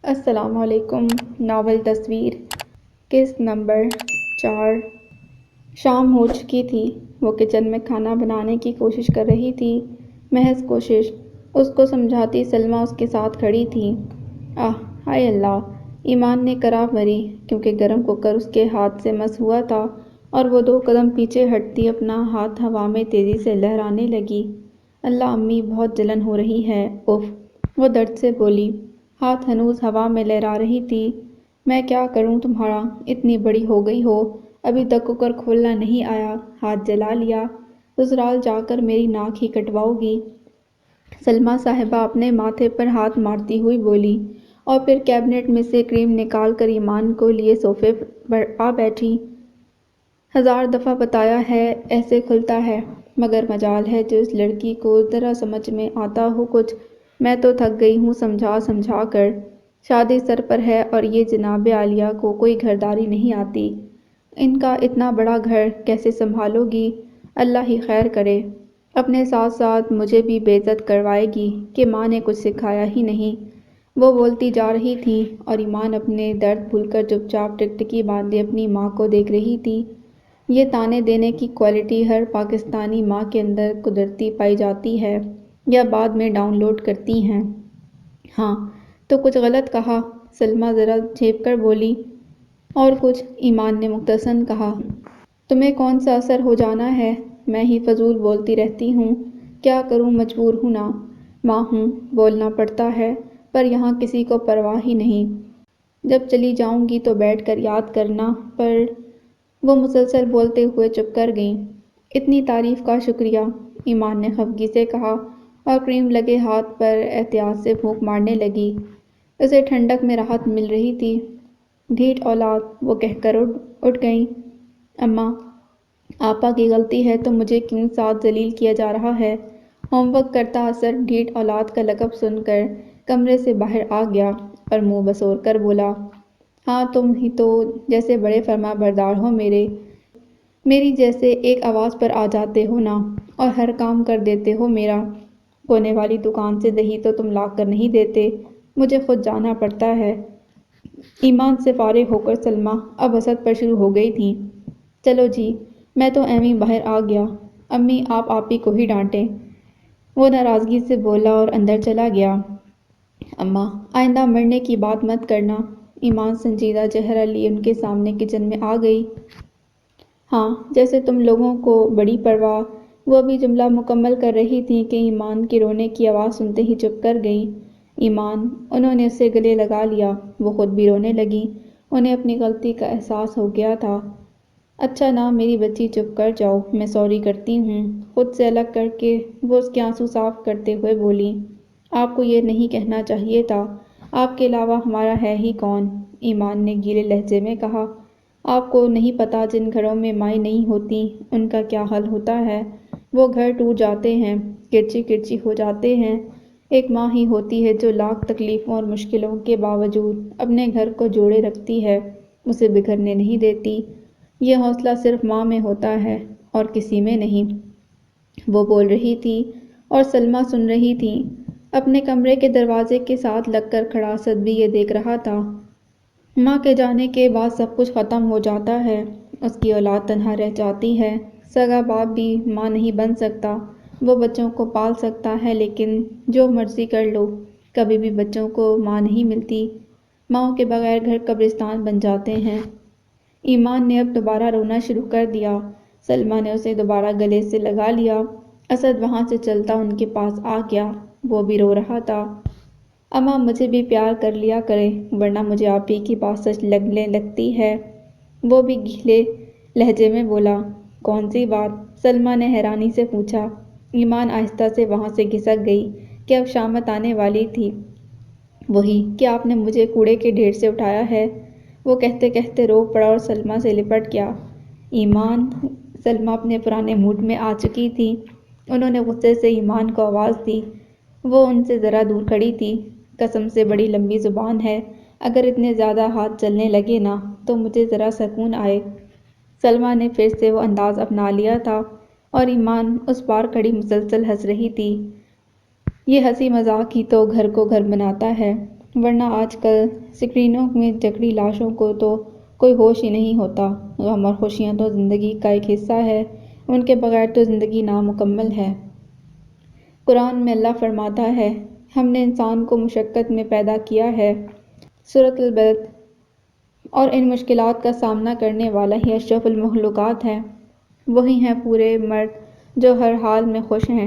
السلام علیکم۔ ناول تصویر قسط نمبر 4۔ شام ہو چکی تھی۔ وہ کچن میں کھانا بنانے کی کوشش کر رہی تھی، محض کوشش۔ اس کو سمجھاتی سلمیٰ اس کے ساتھ کھڑی تھی۔ ہائے اللہ! ایمان نے کرا بھری، کیونکہ گرم کوکر اس کے ہاتھ سے مس ہوا تھا اور وہ 2 قدم پیچھے ہٹتی اپنا ہاتھ ہوا میں تیزی سے لہرانے لگی۔ اللہ امی، بہت جلن ہو رہی ہے، اف! وہ درد سے بولی۔ ہاتھ ہنوز ہوا میں لہرا رہی تھی۔ میں کیا کروں تمہارا؟ اتنی بڑی ہو گئی ہو، ابھی تک کوکر کھولنا نہیں آیا، ہاتھ جلا لیا، سسرال جا کر میری ناک ہی کٹواؤ گی؟ سلمیٰ صاحبہ اپنے ماتھے پر ہاتھ مارتی ہوئی بولی، اور پھر کیبنٹ میں سے کریم نکال کر ایمان کو لیے صوفے پر آ بیٹھی۔ 1000 دفعہ بتایا ہے، ایسے کھلتا ہے، مگر مجال ہے جو اس لڑکی کو ذرا سمجھ میں آتا ہو کچھ۔ میں تو تھک گئی ہوں سمجھا سمجھا کر۔ شادی سر پر ہے اور یہ جناب عالیہ کو کوئی گھرداری نہیں آتی۔ ان کا اتنا بڑا گھر کیسے سنبھالو گی؟ اللہ ہی خیر کرے۔ اپنے ساتھ ساتھ مجھے بھی بے عزت کروائے گی کہ ماں نے کچھ سکھایا ہی نہیں۔ وہ بولتی جا رہی تھی اور ایمان اپنے درد بھول کر چپ چاپ ٹکٹکی باندھے اپنی ماں کو دیکھ رہی تھی۔ یہ طعنے دینے کی کوالٹی ہر پاکستانی ماں کے اندر قدرتی پائی جاتی ہے یا بعد میں ڈاؤن لوڈ کرتی ہیں۔ ہاں تو کچھ غلط کہا؟ سلمیٰ ذرا جھیپ کر بولی۔ اور کچھ، ایمان نے مختصراً کہا۔ تمہیں کون سا اثر ہو جانا ہے؟ میں ہی فضول بولتی رہتی ہوں، کیا کروں، مجبور ہوں نا، ماں ہوں، بولنا پڑتا ہے، پر یہاں کسی کو پرواہ ہی نہیں۔ جب چلی جاؤں گی تو بیٹھ کر یاد کرنا۔ پر وہ مسلسل بولتے ہوئے چپ کر گئیں۔ اتنی تعریف کا شکریہ، ایمان نے خفگی سے کہا اور کریم لگے ہاتھ پر احتیاط سے پھونک مارنے لگی۔ اسے ٹھنڈک میں راحت مل رہی تھی۔ ڈھیٹ اولاد! وہ کہہ کر اٹھ گئیں۔ اماں، آپا کی غلطی ہے تو مجھے کیوں ساتھ ذلیل کیا جا رہا ہے؟ ہوم ورک کرتا اثر ڈھیٹ اولاد کا لقب سن کر کمرے سے باہر آ گیا اور منہ بسور کر بولا، ہاں تم ہی تو جیسے بڑے فرما بردار ہو میری جیسے ایک آواز پر آ جاتے ہو نا، اور ہر کام کر دیتے ہو میرا۔ کونے والی دکان سے دہی تو تم لا کر نہیں دیتے، مجھے خود جانا پڑتا ہے۔ ایمان سے فارغ ہو کر سلمیٰ اب حسد پر شروع ہو گئی تھیں۔ چلو جی، میں تو ایویں باہر آ گیا، امی آپ آپی کو ہی ڈانٹیں۔ وہ ناراضگی سے بولا اور اندر چلا گیا۔ اماں، آئندہ مرنے کی بات مت کرنا۔ ایمان سنجیدہ چہرہ لیے ان کے سامنے کچن میں آ گئی۔ ہاں، جیسے تم لوگوں کو بڑی پرواہ۔ وہ ابھی جملہ مکمل کر رہی تھیں کہ ایمان کی رونے کی آواز سنتے ہی چپ کر گئیں۔ ایمان! انہوں نے اسے گلے لگا لیا۔ وہ خود بھی رونے لگیں۔ انہیں اپنی غلطی کا احساس ہو گیا تھا۔ اچھا نا میری بچی، چپ کر جاؤ، میں سوری کرتی ہوں۔ خود سے الگ کر کے وہ اس کے آنسو صاف کرتے ہوئے بولیں، آپ کو یہ نہیں کہنا چاہیے تھا، آپ کے علاوہ ہمارا ہے ہی کون؟ ایمان نے گیلے لہجے میں کہا، آپ کو نہیں پتہ جن گھروں میں مائیں نہیں ہوتیں ان کا کیا حال ہوتا ہے۔ وہ گھر ٹوٹ جاتے ہیں، کرچی کرچی ہو جاتے ہیں۔ ایک ماں ہی ہوتی ہے جو لاکھ تکلیفوں اور مشکلوں کے باوجود اپنے گھر کو جوڑے رکھتی ہے، اسے بکھرنے نہیں دیتی۔ یہ حوصلہ صرف ماں میں ہوتا ہے اور کسی میں نہیں۔ وہ بول رہی تھی اور سلمیٰ سن رہی تھیں۔ اپنے کمرے کے دروازے کے ساتھ لگ کر کھڑا اسد بھی یہ دیکھ رہا تھا۔ ماں کے جانے کے بعد سب کچھ ختم ہو جاتا ہے، اس کی اولاد تنہا رہ جاتی ہے۔ سگا باپ بھی ماں نہیں بن سکتا۔ وہ بچوں کو پال سکتا ہے لیکن جو مرضی کر لو، کبھی بھی بچوں کو ماں نہیں ملتی۔ ماؤں کے بغیر گھر قبرستان بن جاتے ہیں۔ ایمان نے اب دوبارہ رونا شروع کر دیا۔ سلمیٰ نے اسے دوبارہ گلے سے لگا لیا۔ اسد وہاں سے چلتا ان کے پاس آ گیا۔ وہ بھی رو رہا تھا۔ اماں مجھے بھی پیار کر لیا کریں، ورنہ مجھے آپ ہی کی بات سچ لگنے لگتی ہے۔ وہ بھی گیلے لہجے میں بولا، کون سی بات؟ سلمیٰ نے حیرانی سے پوچھا۔ ایمان آہستہ سے وہاں سے کھسک گئی کہ اب شامت آنے والی تھی۔ وہی کہ آپ نے مجھے کوڑے کے ڈھیر سے اٹھایا ہے۔ وہ کہتے کہتے رو پڑا اور سلمیٰ سے لپٹ گیا۔ ایمان! سلمیٰ اپنے پرانے موڈ میں آ چکی تھی۔ انہوں نے غصے سے ایمان کو آواز دی۔ وہ ان سے ذرا دور کھڑی تھی۔ قسم سے بڑی لمبی زبان ہے، اگر اتنے زیادہ ہاتھ چلنے لگے نا تو مجھے ذرا سکون آئے۔ سلمیٰ نے پھر سے وہ انداز اپنا لیا تھا اور ایمان اس پار کھڑی مسلسل ہنس رہی تھی۔ یہ ہنسی مذاق ہی تو گھر کو گھر بناتا ہے۔ ورنہ آج کل سکرینوں میں جکڑی لاشوں کو تو کوئی ہوش ہی نہیں ہوتا۔ غم اور خوشیاں تو زندگی کا ایک حصہ ہے، ان کے بغیر تو زندگی نامکمل ہے۔ قرآن میں اللہ فرماتا ہے، ہم نے انسان کو مشقت میں پیدا کیا ہے۔ سورۃ البلد۔ اور ان مشکلات کا سامنا کرنے والا ہی اشرف المخلوقات ہے۔ وہی ہیں پورے مرد جو ہر حال میں خوش ہیں۔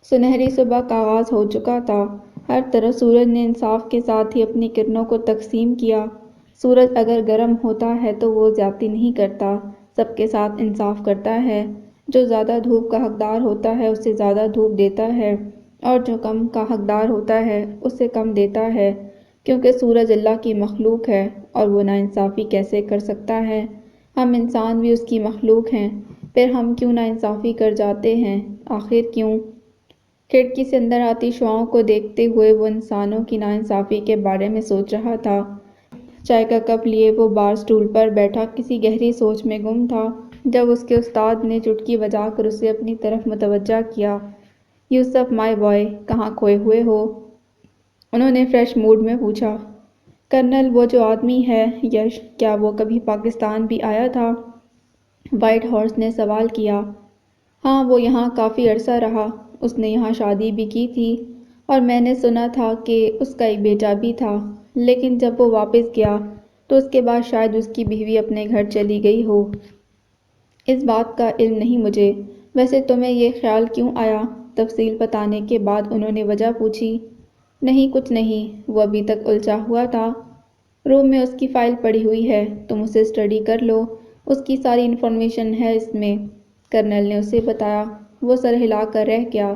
سنہری صبح کا آغاز ہو چکا تھا۔ ہر طرف سورج نے انصاف کے ساتھ ہی اپنی کرنوں کو تقسیم کیا۔ سورج اگر گرم ہوتا ہے تو وہ زیادتی نہیں کرتا، سب کے ساتھ انصاف کرتا ہے۔ جو زیادہ دھوپ کا حقدار ہوتا ہے اسے زیادہ دھوپ دیتا ہے، اور جو کم کا حقدار ہوتا ہے اسے کم دیتا ہے، کیونکہ سورج اللہ کی مخلوق ہے اور وہ ناانصافی کیسے کر سکتا ہے؟ ہم انسان بھی اس کی مخلوق ہیں، پھر ہم کیوں ناانصافی کر جاتے ہیں؟ آخر کیوں؟ کھڑکی سے اندر آتی شعاؤں کو دیکھتے ہوئے وہ انسانوں کی ناانصافی کے بارے میں سوچ رہا تھا۔ چائے کا کپ لیے وہ بار اسٹول پر بیٹھا کسی گہری سوچ میں گم تھا، جب اس کے استاد نے چٹکی بجا کر اسے اپنی طرف متوجہ کیا۔ یوسف مائی بوائے، کہاں کھوئے ہوئے ہو؟ انہوں نے فریش موڈ میں پوچھا۔ کرنل، وہ جو آدمی ہے یش، کیا وہ کبھی پاکستان بھی آیا تھا؟ وائٹ ہارس نے سوال کیا۔ ہاں، وہ یہاں کافی عرصہ رہا، اس نے یہاں شادی بھی کی تھی، اور میں نے سنا تھا کہ اس کا ایک بیٹا بھی تھا، لیکن جب وہ واپس گیا تو اس کے بعد شاید اس کی بیوی اپنے گھر چلی گئی ہو۔ اس بات کا علم نہیں مجھے۔ ویسے تمہیں یہ خیال کیوں آیا؟ تفصیل بتانے کے بعد انہوں نے وجہ پوچھی۔ نہیں، کچھ نہیں، وہ ابھی تک الجھا ہوا تھا۔ روم میں اس کی فائل پڑی ہوئی ہے، تم اسے اسٹڈی کر لو، اس کی ساری انفارمیشن ہے اس میں، کرنل نے اسے بتایا۔ وہ سر ہلا کر رہ گیا۔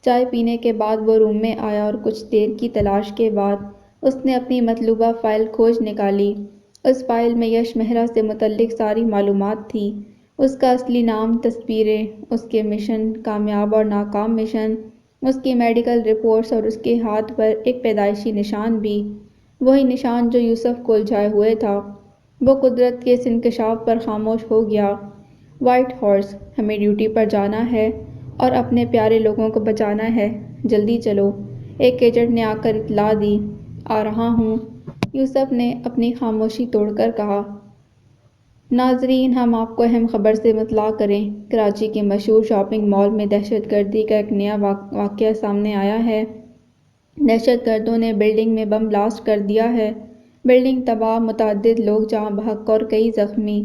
چائے پینے کے بعد وہ روم میں آیا اور کچھ دیر کی تلاش کے بعد اس نے اپنی مطلوبہ فائل کھوج نکالی۔ اس فائل میں یش مہرا سے متعلق ساری معلومات تھی، اس کا اصلی نام، تصویریں، اس کے مشن، کامیاب اور ناکام مشن، اس کی میڈیکل رپورٹس اور اس کے ہاتھ پر ایک پیدائشی نشان بھی، وہی نشان جو یوسف کو الجھائے ہوئے تھا۔ وہ قدرت کے اس انکشاف پر خاموش ہو گیا۔ وائٹ ہارس، ہمیں ڈیوٹی پر جانا ہے اور اپنے پیارے لوگوں کو بچانا ہے، جلدی چلو، ایک ایجنٹ نے آ کر اطلاع دی۔ آ رہا ہوں، یوسف نے اپنی خاموشی توڑ کر کہا۔ ناظرین، ہم آپ کو اہم خبر سے مطلع کریں، کراچی کے مشہور شاپنگ مال میں دہشت گردی کا ایک نیا واقعہ سامنے آیا ہے۔ دہشت گردوں نے بلڈنگ میں بم بلاسٹ کر دیا ہے، بلڈنگ تباہ، متعدد لوگ جاں بحق اور کئی زخمی۔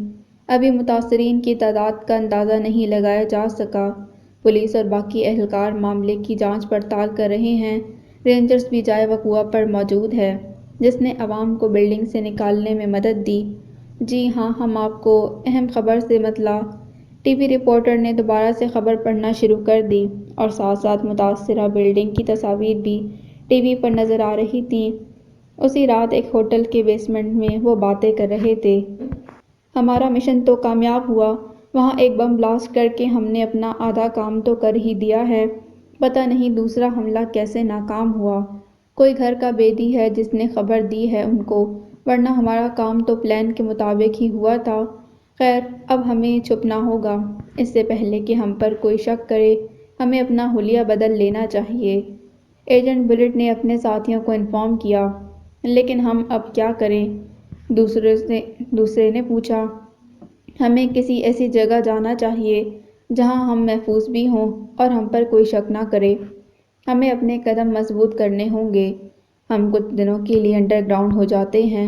ابھی متاثرین کی تعداد کا اندازہ نہیں لگایا جا سکا۔ پولیس اور باقی اہلکار معاملے کی جانچ پڑتال کر رہے ہیں۔ رینجرز بھی جائے وقوع پر موجود ہے، جس نے عوام کو بلڈنگ سے نکالنے میں مدد دی۔ جی ہاں، ہم آپ کو اہم خبر سے مطلع۔ ٹی وی رپورٹر نے دوبارہ سے خبر پڑھنا شروع کر دی، اور ساتھ ساتھ متاثرہ بلڈنگ کی تصاویر بھی ٹی وی پر نظر آ رہی تھیں۔ اسی رات ایک ہوٹل کے بیسمنٹ میں وہ باتیں کر رہے تھے۔ ہمارا مشن تو کامیاب ہوا، وہاں ایک بم بلاسٹ کر کے ہم نے اپنا آدھا کام تو کر ہی دیا ہے، پتہ نہیں دوسرا حملہ کیسے ناکام ہوا۔ کوئی گھر کا بیدی ہے جس نے خبر دی ہے ان کو، ورنہ ہمارا کام تو پلان کے مطابق ہی ہوا تھا۔ خیر، اب ہمیں چھپنا ہوگا۔ اس سے پہلے کہ ہم پر کوئی شک کرے، ہمیں اپنا حلیہ بدل لینا چاہیے، ایجنٹ بلٹ نے اپنے ساتھیوں کو انفارم کیا۔ لیکن ہم اب کیا کریں؟ دوسرے نے پوچھا۔ ہمیں کسی ایسی جگہ جانا چاہیے جہاں ہم محفوظ بھی ہوں اور ہم پر کوئی شک نہ کرے۔ ہمیں اپنے قدم مضبوط کرنے ہوں گے۔ ہم کچھ دنوں کے لیے انڈر گراؤنڈ ہو جاتے ہیں،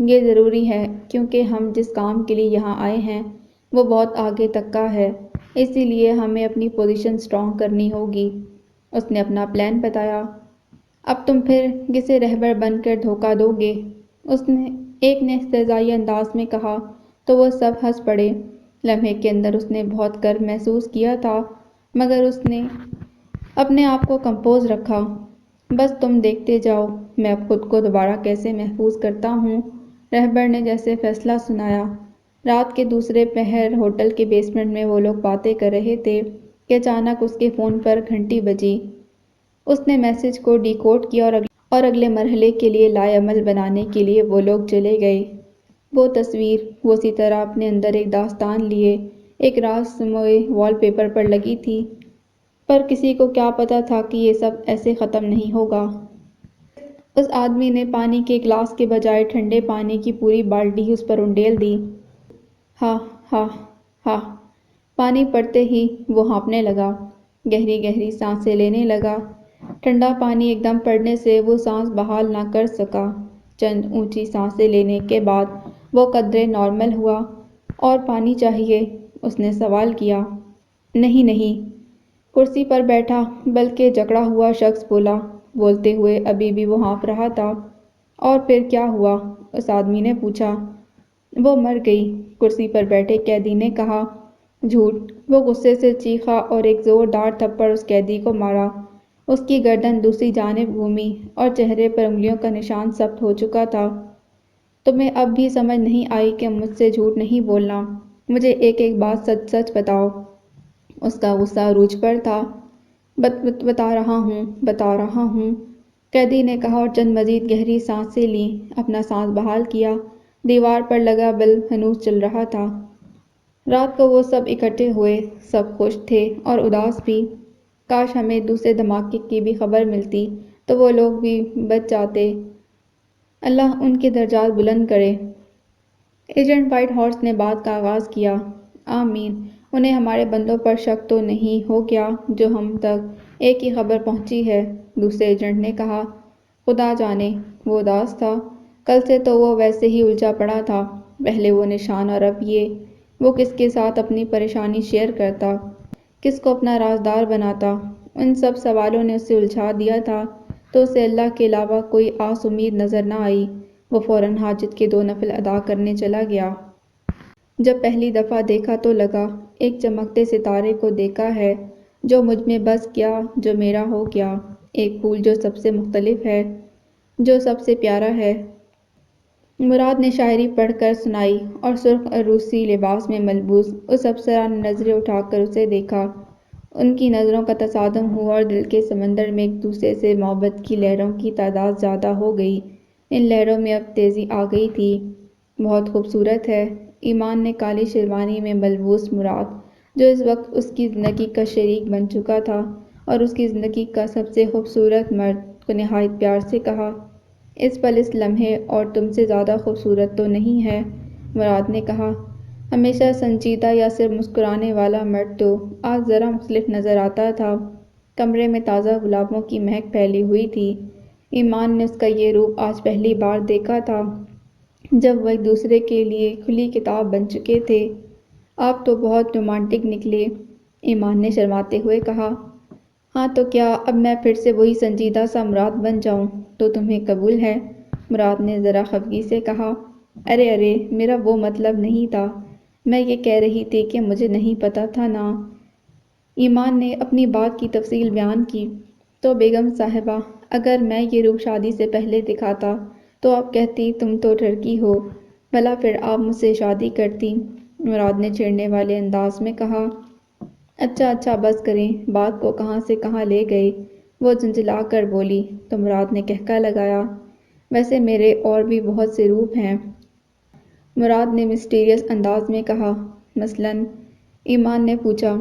یہ ضروری ہے، کیونکہ ہم جس کام کے لیے یہاں آئے ہیں وہ بہت آگے تک کا ہے، اسی لیے ہمیں اپنی پوزیشن اسٹرانگ کرنی ہوگی۔ اس نے اپنا پلان بتایا۔ اب تم پھر کسے رہبر بن کر دھوکہ دو گے؟ ایک نے استہزائی انداز میں کہا، تو وہ سب ہنس پڑے۔ لمحے کے اندر اس نے بہت گرو محسوس کیا تھا، مگر اس نے اپنے آپ کو کمپوز رکھا۔ بس تم دیکھتے جاؤ، میں اب خود کو دوبارہ کیسے محفوظ کرتا ہوں۔ رہبر نے جیسے فیصلہ سنایا۔ رات کے دوسرے پہر ہوٹل کے بیسمنٹ میں وہ لوگ باتیں کر رہے تھے کہ اچانک اس کے فون پر گھنٹی بجی۔ اس نے میسج کو ڈی کوڈ کیا اور اگلے مرحلے کے لیے لائے عمل بنانے کے لیے وہ لوگ چلے گئے۔ وہ تصویر، وہ اسی طرح اپنے اندر ایک داستان لیے ایک راز سموئے وال پیپر پر لگی تھی، پر کسی کو کیا پتہ تھا کہ یہ سب ایسے ختم نہیں ہوگا۔ اس آدمی نے پانی کے گلاس کے بجائے ٹھنڈے پانی کی پوری بالٹی اس پر انڈیل دی۔ ہا ہا ہا۔ پانی پڑتے ہی وہ ہانپنے لگا، گہری گہری سانسیں لینے لگا۔ ٹھنڈا پانی ایک دم پڑنے سے وہ سانس بحال نہ کر سکا۔ چند اونچی سانسیں لینے کے بعد وہ قدرے نارمل ہوا۔ اور پانی چاہیے؟ اس نے سوال کیا۔ نہیں نہیں، کرسی پر بیٹھا بلکہ جکڑا ہوا شخص بولا۔ بولتے ہوئے ابھی بھی وہ ہانپ رہا تھا۔ اور پھر کیا ہوا؟ اس آدمی نے پوچھا۔ وہ مر گئی، کرسی پر بیٹھے قیدی نے کہا۔ جھوٹ! وہ غصے سے چیخا اور ایک زوردار تھپڑ اس قیدی کو مارا۔ اس کی گردن دوسری جانب گھومی اور چہرے پر انگلیوں کا نشان ثبت ہو چکا تھا۔ تمہیں اب بھی سمجھ نہیں آئی کہ مجھ سے جھوٹ نہیں بولنا؟ مجھے ایک ایک بات سچ سچ بتاؤ۔ اس کا غصہ عروج پر تھا۔ بتا رہا ہوں، بتا رہا ہوں، قیدی نے کہا اور چند مزید گہری سانسیں لیں، اپنا سانس بحال کیا۔ دیوار پر لگا بلب ہنوز چل رہا تھا۔ رات کو وہ سب اکٹھے ہوئے، سب خوش تھے اور اداس بھی۔ کاش ہمیں دوسرے دھماکے کی بھی خبر ملتی تو وہ لوگ بھی بچ جاتے۔ اللہ ان کے درجات بلند کرے۔ ایجنٹ وائٹ ہارس نے بات کا آغاز کیا۔ آمین۔ انہیں ہمارے بندوں پر شک تو نہیں ہو گیا جو ہم تک ایک ہی خبر پہنچی ہے؟ دوسرے ایجنٹ نے کہا۔ خدا جانے۔ وہ اداس تھا۔ کل سے تو وہ ویسے ہی الجھا پڑا تھا، پہلے وہ نشان اور اب یہ۔ وہ کس کے ساتھ اپنی پریشانی شیئر کرتا؟ کس کو اپنا رازدار بناتا؟ ان سب سوالوں نے اسے الجھا دیا تھا تو اسے اللہ کے علاوہ کوئی آس امید نظر نہ آئی۔ وہ فوراً حاجت کے 2 نفل ادا کرنے چلا گیا۔ جب پہلی دفعہ دیکھا تو لگا ایک چمکتے ستارے کو دیکھا ہے جو مجھ میں بس گیا، جو میرا ہو گیا۔ ایک پھول جو سب سے مختلف ہے، جو سب سے پیارا ہے۔ مراد نے شاعری پڑھ کر سنائی اور سرخ عروسی لباس میں ملبوس اس افسرہ نے نظریں اٹھا کر اسے دیکھا۔ ان کی نظروں کا تصادم ہوا اور دل کے سمندر میں ایک دوسرے سے محبت کی لہروں کی تعداد زیادہ ہو گئی۔ ان لہروں میں اب تیزی آ گئی تھی۔ بہت خوبصورت ہے، ایمان نے کالی شیروانی میں ملبوس مراد، جو اس وقت اس کی زندگی کا شریک بن چکا تھا اور اس کی زندگی کا سب سے خوبصورت مرد، کو نہایت پیار سے کہا۔ اس پل، اس لمحے اور تم سے زیادہ خوبصورت تو نہیں ہے، مراد نے کہا۔ ہمیشہ سنجیدہ یا صرف مسکرانے والا مرد تو آج ذرا مختلف نظر آتا تھا۔ کمرے میں تازہ گلابوں کی مہک پھیلی ہوئی تھی۔ ایمان نے اس کا یہ روپ آج پہلی بار دیکھا تھا جب وہ ایک دوسرے کے لیے کھلی کتاب بن چکے تھے۔ آپ تو بہت رومانٹک نکلے، ایمان نے شرماتے ہوئے کہا۔ ہاں تو کیا اب میں پھر سے وہی سنجیدہ سا مراد بن جاؤں تو تمہیں قبول ہے؟ مراد نے ذرا خفگی سے کہا۔ ارے ارے، میرا وہ مطلب نہیں تھا، میں یہ کہہ رہی تھی کہ مجھے نہیں پتا تھا نا۔ ایمان نے اپنی بات کی تفصیل بیان کی۔ تو بیگم صاحبہ، اگر میں یہ روپ شادی سے پہلے دکھاتا تو آپ کہتی تم تو ٹھرکی ہو، بھلا پھر آپ مجھ سے شادی کرتی؟ مراد نے چھیڑنے والے انداز میں کہا۔ اچھا اچھا بس کریں، بات کو کہاں سے کہاں لے گئے، وہ جھنجھلا کر بولی۔ تو مراد نے کہکا لگایا۔ ویسے میرے اور بھی بہت سے روپ ہیں، مراد نے مسٹیریس انداز میں کہا۔ مثلاً؟ ایمان نے پوچھا۔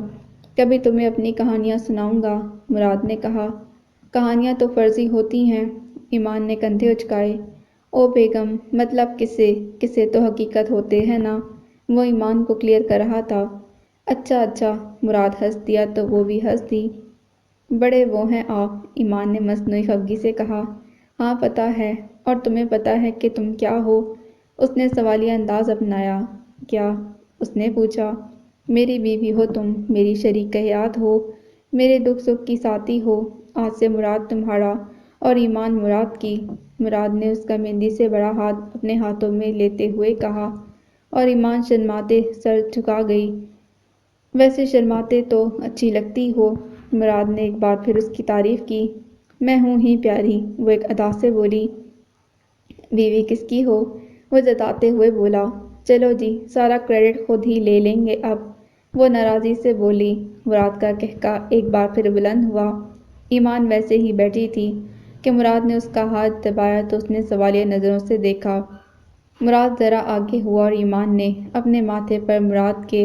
کبھی تمہیں اپنی کہانیاں سناؤں گا، مراد نے کہا۔ کہانیاں تو فرضی ہوتی ہیں، ایمان نے کندھے اچکائے۔ او بیگم، مطلب قصے، قصے تو حقیقت ہوتے ہیں نا، وہ ایمان کو کلیئر کر رہا تھا۔ اچھا اچھا، مراد ہنس دیا تو وہ بھی ہنس دی۔ بڑے وہ ہیں آپ، ایمان نے مصنوعی خفگی سے کہا۔ ہاں پتہ ہے، اور تمہیں پتہ ہے کہ تم کیا ہو؟ اس نے سوالیہ انداز اپنایا۔ کیا؟ اس نے پوچھا۔ میری بیوی ہو تم، میری شریک حیات ہو، میرے دکھ سکھ کی ساتھی ہو۔ آج سے مراد تمہارا اور ایمان مراد کی، مراد نے اس کا مہندی سے بڑا ہاتھ اپنے ہاتھوں میں لیتے ہوئے کہا، اور ایمان شرماتے سر جھکا گئی۔ ویسے شرماتے تو اچھی لگتی ہو، مراد نے ایک بار پھر اس کی تعریف کی۔ میں ہوں ہی پیاری، وہ ایک ادا سے بولی۔ بیوی کس کی ہو؟ وہ جتاتے ہوئے بولا۔ چلو جی، سارا کریڈٹ خود ہی لے لیں گے اب، وہ ناراضی سے بولی۔ مراد کا کہکا ایک بار پھر بلند ہوا۔ ایمان ویسے ہی بیٹھی تھی کہ مراد نے اس کا ہاتھ دبایا تو اس نے سوالیہ نظروں سے دیکھا۔ مراد ذرا آگے ہوا اور ایمان نے اپنے ماتھے پر مراد کے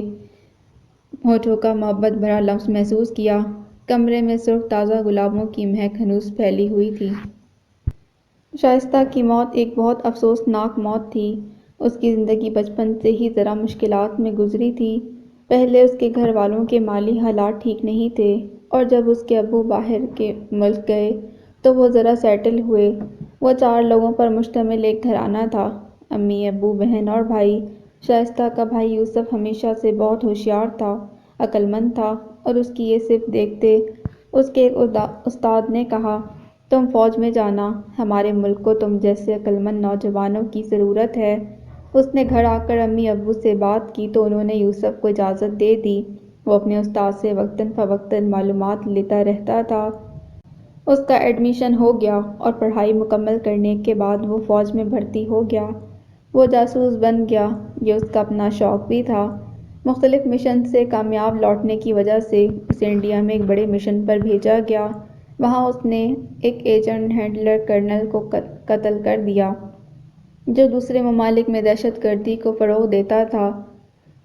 ہونٹوں کا محبت بھرا لمس محسوس کیا۔ کمرے میں سرخ تازہ گلابوں کی مہک ہنوز پھیلی ہوئی تھی۔ شائستہ کی موت ایک بہت افسوسناک موت تھی۔ اس کی زندگی بچپن سے ہی ذرا مشکلات میں گزری تھی۔ پہلے اس کے گھر والوں کے مالی حالات ٹھیک نہیں تھے اور جب اس کے ابو باہر کے ملک گئے تو وہ ذرا سیٹل ہوئے۔ وہ 4 لوگوں پر مشتمل ایک گھرانہ تھا، امی، ابو، بہن اور بھائی۔ شائستہ کا بھائی یوسف ہمیشہ سے بہت ہوشیار تھا، عقل مند تھا اور اس کی یہ صفت دیکھتے اس کے ایک استاد نے کہا، تم فوج میں جانا، ہمارے ملک کو تم جیسے عقل مند نوجوانوں کی ضرورت ہے۔ اس نے گھر آ کر امی ابو سے بات کی تو انہوں نے یوسف کو اجازت دے دی۔ وہ اپنے استاد سے وقتاً فوقتاً معلومات لیتا رہتا تھا۔ اس کا ایڈمیشن ہو گیا اور پڑھائی مکمل کرنے کے بعد وہ فوج میں بھرتی ہو گیا۔ وہ جاسوس بن گیا، یہ اس کا اپنا شوق بھی تھا۔ مختلف مشن سے کامیاب لوٹنے کی وجہ سے اسے انڈیا میں ایک بڑے مشن پر بھیجا گیا۔ وہاں اس نے ایک ایجنٹ ہینڈلر کرنل کو قتل کر دیا جو دوسرے ممالک میں دہشت گردی کو فروغ دیتا تھا۔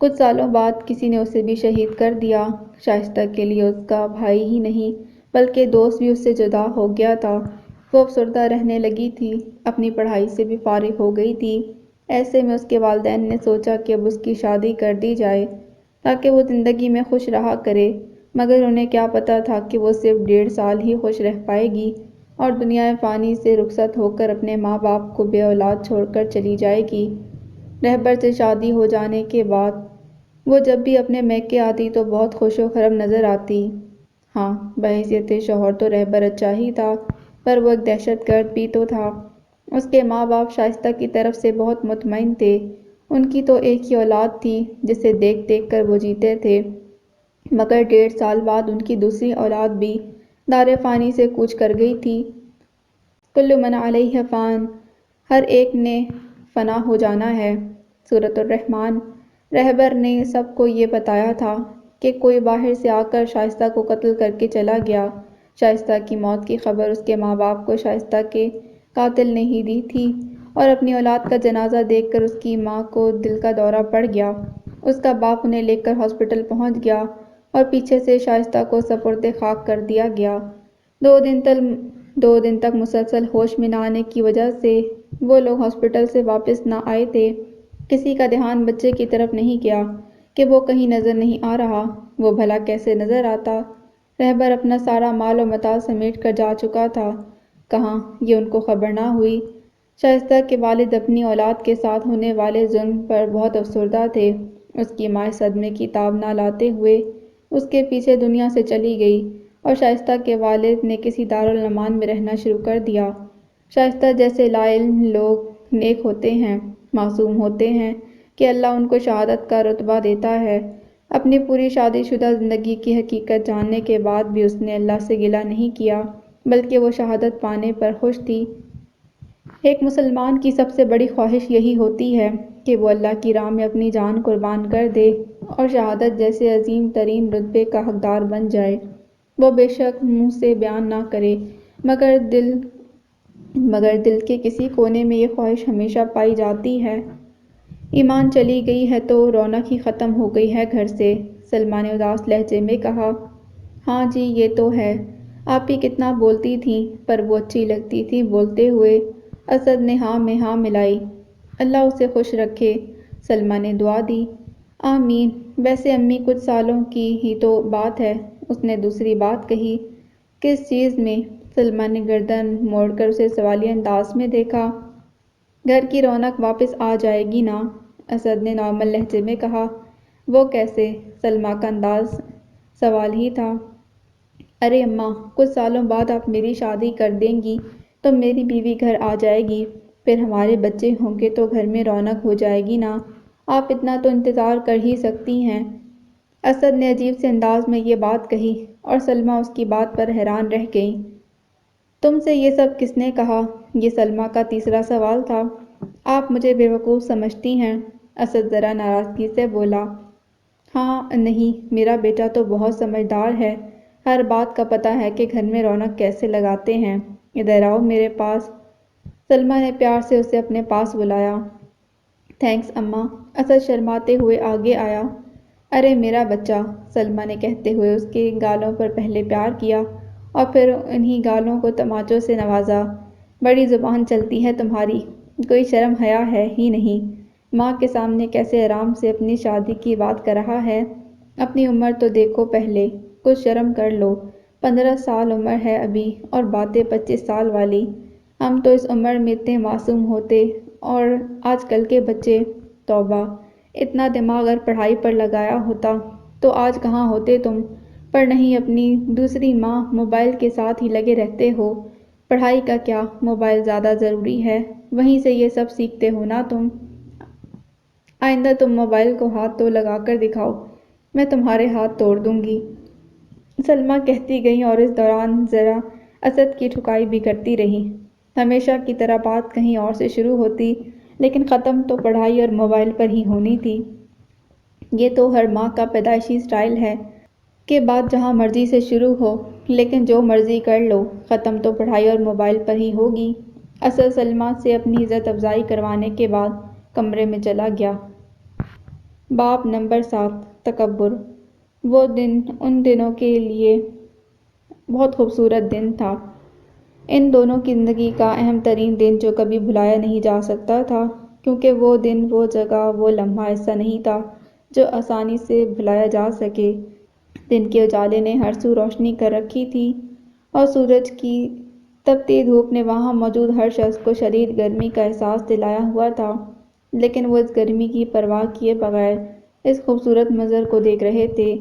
کچھ سالوں بعد کسی نے اسے بھی شہید کر دیا۔ شائستہ کے لیے اس کا بھائی ہی نہیں بلکہ دوست بھی اس سے جدا ہو گیا تھا۔ وہ افسردہ رہنے لگی تھی، اپنی پڑھائی سے بھی فارغ ہو گئی تھی۔ ایسے میں اس کے والدین نے سوچا کہ اب اس کی شادی کر دی جائے تاکہ وہ زندگی میں خوش رہا کرے، مگر انہیں کیا پتہ تھا کہ وہ صرف 1.5 سال ہی خوش رہ پائے گی اور دنیا فانی سے رخصت ہو کر اپنے ماں باپ کو بے اولاد چھوڑ کر چلی جائے گی۔ رہبر سے شادی ہو جانے کے بعد وہ جب بھی اپنے میکے آتی تو بہت خوش و خرم نظر آتی۔ ہاں، بحیثیت شوہر تو رہبر اچھا ہی تھا، پر وہ ایک دہشت گرد بھی تو تھا۔ اس کے ماں باپ شائستہ کی طرف سے بہت مطمئن تھے۔ ان کی تو ایک ہی اولاد تھی جسے دیکھ دیکھ کر وہ جیتے تھے، مگر 1.5 سال بعد ان کی دوسری اولاد بھی دار فانی سے کوچ کر گئی تھی۔ کل من علیہ فان، ہر ایک نے فنا ہو جانا ہے۔ سورۃ الرحمن۔ رہبر نے سب کو یہ بتایا تھا کہ کوئی باہر سے آ کر شائستہ کو قتل کر کے چلا گیا۔ شائستہ کی موت کی خبر اس کے ماں باپ کو شائستہ کے قاتل نے ہی دی تھی اور اپنی اولاد کا جنازہ دیکھ کر اس کی ماں کو دل کا دورہ پڑ گیا۔ اس کا باپ انہیں لے کر ہاسپٹل پہنچ گیا اور پیچھے سے شائستہ کو سپرد خاک کر دیا گیا۔ 2 دن تک مسلسل ہوش میں نہ آنے کی وجہ سے وہ لوگ ہاسپٹل سے واپس نہ آئے تھے۔ کسی کا دھیان بچے کی طرف نہیں گیا کہ وہ کہیں نظر نہیں آ رہا۔ وہ بھلا کیسے نظر آتا؟ رہبر اپنا سارا مال و متاع سمیٹ کر جا چکا تھا، کہاں یہ ان کو خبر نہ ہوئی۔ شائستہ کے والد اپنی اولاد کے ساتھ ہونے والے ظلم پر بہت افسردہ تھے۔ اس کی ماں اس صدمے کی تاب نہ لاتے ہوئے اس کے پیچھے دنیا سے چلی گئی اور شائستہ کے والد نے کسی دارالامان میں رہنا شروع کر دیا۔ شائستہ جیسے لا علم لوگ نیک ہوتے ہیں، معصوم ہوتے ہیں کہ اللہ ان کو شہادت کا رتبہ دیتا ہے۔ اپنی پوری شادی شدہ زندگی کی حقیقت جاننے کے بعد بھی اس نے اللہ سے گلہ نہیں کیا، بلکہ وہ شہادت پانے پر خوش تھی۔ ایک مسلمان کی سب سے بڑی خواہش یہی ہوتی ہے کہ وہ اللہ کی راہ میں اپنی جان قربان کر دے اور شہادت جیسے عظیم ترین رتبے کا حقدار بن جائے۔ وہ بے شک منہ سے بیان نہ کرے، مگر دل کے کسی کونے میں یہ خواہش ہمیشہ پائی جاتی ہے۔ ایمان چلی گئی ہے تو رونق ہی ختم ہو گئی ہے گھر سے، سلمہ نے اداس لہجے میں کہا۔ ہاں جی، یہ تو ہے۔ آپ ہی کتنا بولتی تھیں، پر وہ اچھی لگتی تھیں بولتے ہوئے۔ اسد نے ہاں میں ہاں ملائی۔ اللہ اسے خوش رکھے، سلمہ نے دعا دی۔ آمین۔ ویسے امی کچھ سالوں کی ہی تو بات ہے، اس نے دوسری بات کہی۔ کس چیز میں؟ سلمہ نے گردن موڑ کر اسے سوالیہ انداز میں دیکھا۔ گھر کی رونق واپس آ جائے گی نا؟ اسد نے نارمل لہجے میں کہا۔ وہ کیسے؟ سلمہ کا انداز سوال ہی تھا۔ ارے اماں، کچھ سالوں بعد آپ میری شادی کر دیں گی تو میری بیوی گھر آ جائے گی، پھر ہمارے بچے ہوں گے تو گھر میں رونق ہو جائے گی نا؟ آپ اتنا تو انتظار کر ہی سکتی ہیں۔ اسد نے عجیب سے انداز میں یہ بات کہی اور سلمہ اس کی بات پر حیران رہ گئیں۔ تم سے یہ سب کس نے کہا؟ یہ سلمہ کا تیسرا سوال تھا۔ آپ مجھے بے وقوف سمجھتی ہیں؟ اسد ذرا ناراضگی سے بولا۔ ہاں نہیں، میرا بیٹا تو بہت سمجھدار ہے، ہر بات کا پتہ ہے کہ گھر میں رونق کیسے لگاتے ہیں۔ ادھر آؤ میرے پاس۔ سلمہ نے پیار سے اسے اپنے پاس بلایا۔ تھینکس اماں۔ اسد شرماتے ہوئے آگے آیا۔ ارے میرا بچہ، سلمہ نے کہتے ہوئے اس کے گالوں پر پہلے پیار کیا اور پھر انہی گالوں کو تماچوں سے نوازا۔ بڑی زبان چلتی ہے تمہاری، کوئی شرم حیا ہے ہی نہیں۔ ماں کے سامنے کیسے آرام سے اپنی شادی کی بات کر رہا ہے۔ اپنی عمر تو دیکھو پہلے، کچھ شرم کر لو۔ 15 سال عمر ہے ابھی اور باتیں 25 سال والی۔ ہم تو اس عمر میں اتنے معصوم ہوتے، اور آج کل کے بچے، توبہ! اتنا دماغ اگر پڑھائی پر لگایا ہوتا تو آج کہاں ہوتے تم؟ پر نہیں، اپنی دوسری ماں موبائل کے ساتھ ہی لگے رہتے ہو۔ پڑھائی کا کیا، موبائل زیادہ ضروری ہے، وہیں سے یہ سب سیکھتے ہو نا تم۔ آئندہ تم موبائل کو ہاتھ تو لگا کر دکھاؤ، میں تمہارے ہاتھ توڑ دوں گی، سلمیٰ کہتی گئیں اور اس دوران ذرا اسد کی ٹھکائی بھی کرتی رہیں۔ ہمیشہ کی طرح بات کہیں اور سے شروع ہوتی، لیکن ختم تو پڑھائی اور موبائل پر ہی ہونی تھی۔ یہ تو ہر ماں کا پیدائشی سٹائل ہے کہ بات جہاں مرضی سے شروع ہو، لیکن جو مرضی کر لو، ختم تو پڑھائی اور موبائل پر ہی ہوگی۔ اسد سلمیٰ سے اپنی عزت افزائی کروانے کے بعد کمرے میں چلا گیا۔ باب نمبر 7 تکبر۔ وہ دن ان دونوں کے لیے بہت خوبصورت دن تھا، ان دونوں کی زندگی کا اہم ترین دن جو کبھی بھلایا نہیں جا سکتا تھا، کیونکہ وہ دن، وہ جگہ، وہ لمحہ ایسا نہیں تھا جو آسانی سے بھلایا جا سکے۔ دن کے اجالے نے ہر سو روشنی کر رکھی تھی، اور سورج کی تپتی دھوپ نے وہاں موجود ہر شخص کو شدید گرمی کا احساس دلایا ہوا تھا، لیکن وہ اس گرمی کی پرواہ کیے بغیر اس خوبصورت منظر کو دیکھ رہے تھے۔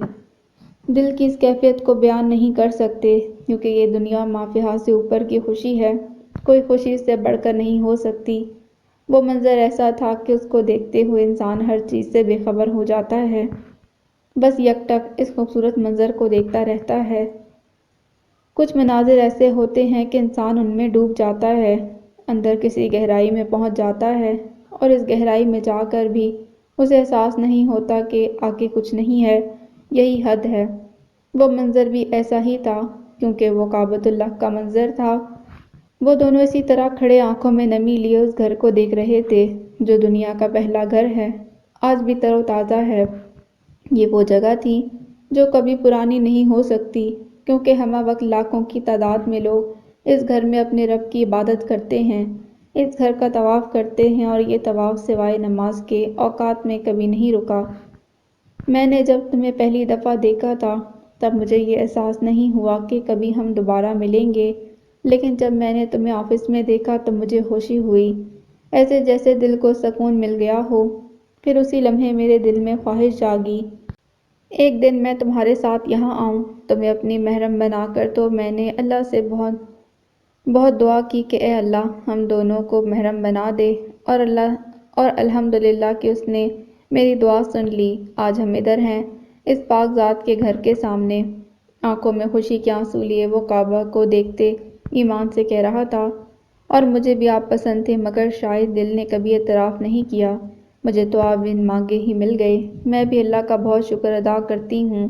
دل کی اس کیفیت کو بیان نہیں کر سکتے، کیونکہ یہ دنیا مافیہا سے اوپر کی خوشی ہے، کوئی خوشی اس سے بڑھ کر نہیں ہو سکتی۔ وہ منظر ایسا تھا کہ اس کو دیکھتے ہوئے انسان ہر چیز سے بے خبر ہو جاتا ہے، بس یک ٹک اس خوبصورت منظر کو دیکھتا رہتا ہے۔ کچھ مناظر ایسے ہوتے ہیں کہ انسان ان میں ڈوب جاتا ہے، اندر کسی گہرائی میں پہنچ جاتا ہے، اور اس گہرائی میں جا کر بھی اسے احساس نہیں ہوتا کہ آگے کچھ نہیں ہے، یہی حد ہے۔ وہ منظر بھی ایسا ہی تھا، کیونکہ وہ کعبۃ اللہ کا منظر تھا۔ وہ دونوں اسی طرح کھڑے آنکھوں میں نمی لیے اس گھر کو دیکھ رہے تھے جو دنیا کا پہلا گھر ہے، آج بھی تر و تازہ ہے۔ یہ وہ جگہ تھی جو کبھی پرانی نہیں ہو سکتی، کیونکہ ہمہ وقت لاکھوں کی تعداد میں لوگ اس گھر میں اپنے رب کی عبادت کرتے ہیں، اس گھر کا طواف کرتے ہیں، اور یہ طواف سوائے نماز کے اوقات میں کبھی نہیں رکا۔ میں نے جب تمہیں پہلی دفعہ دیکھا تھا تب مجھے یہ احساس نہیں ہوا کہ کبھی ہم دوبارہ ملیں گے، لیکن جب میں نے تمہیں آفس میں دیکھا تو مجھے خوشی ہوئی، ایسے جیسے دل کو سکون مل گیا ہو۔ پھر اسی لمحے میرے دل میں خواہش جاگی، ایک دن میں تمہارے ساتھ یہاں آؤں، تمہیں اپنی محرم بنا کر۔ تو میں نے اللہ سے بہت دعا کی کہ اے اللہ، ہم دونوں کو محرم بنا دے، اور الحمدللہ کہ اس نے میری دعا سن لی۔ آج ہم ادھر ہیں، اس پاک ذات کے گھر کے سامنے۔ آنکھوں میں خوشی کے آنسو لیے وہ کعبہ کو دیکھتے ایمان سے کہہ رہا تھا، اور مجھے بھی آپ پسند تھے، مگر شاید دل نے کبھی اعتراف نہیں کیا۔ مجھے تو آپ بن مانگے ہی مل گئے، میں بھی اللہ کا بہت شکر ادا کرتی ہوں۔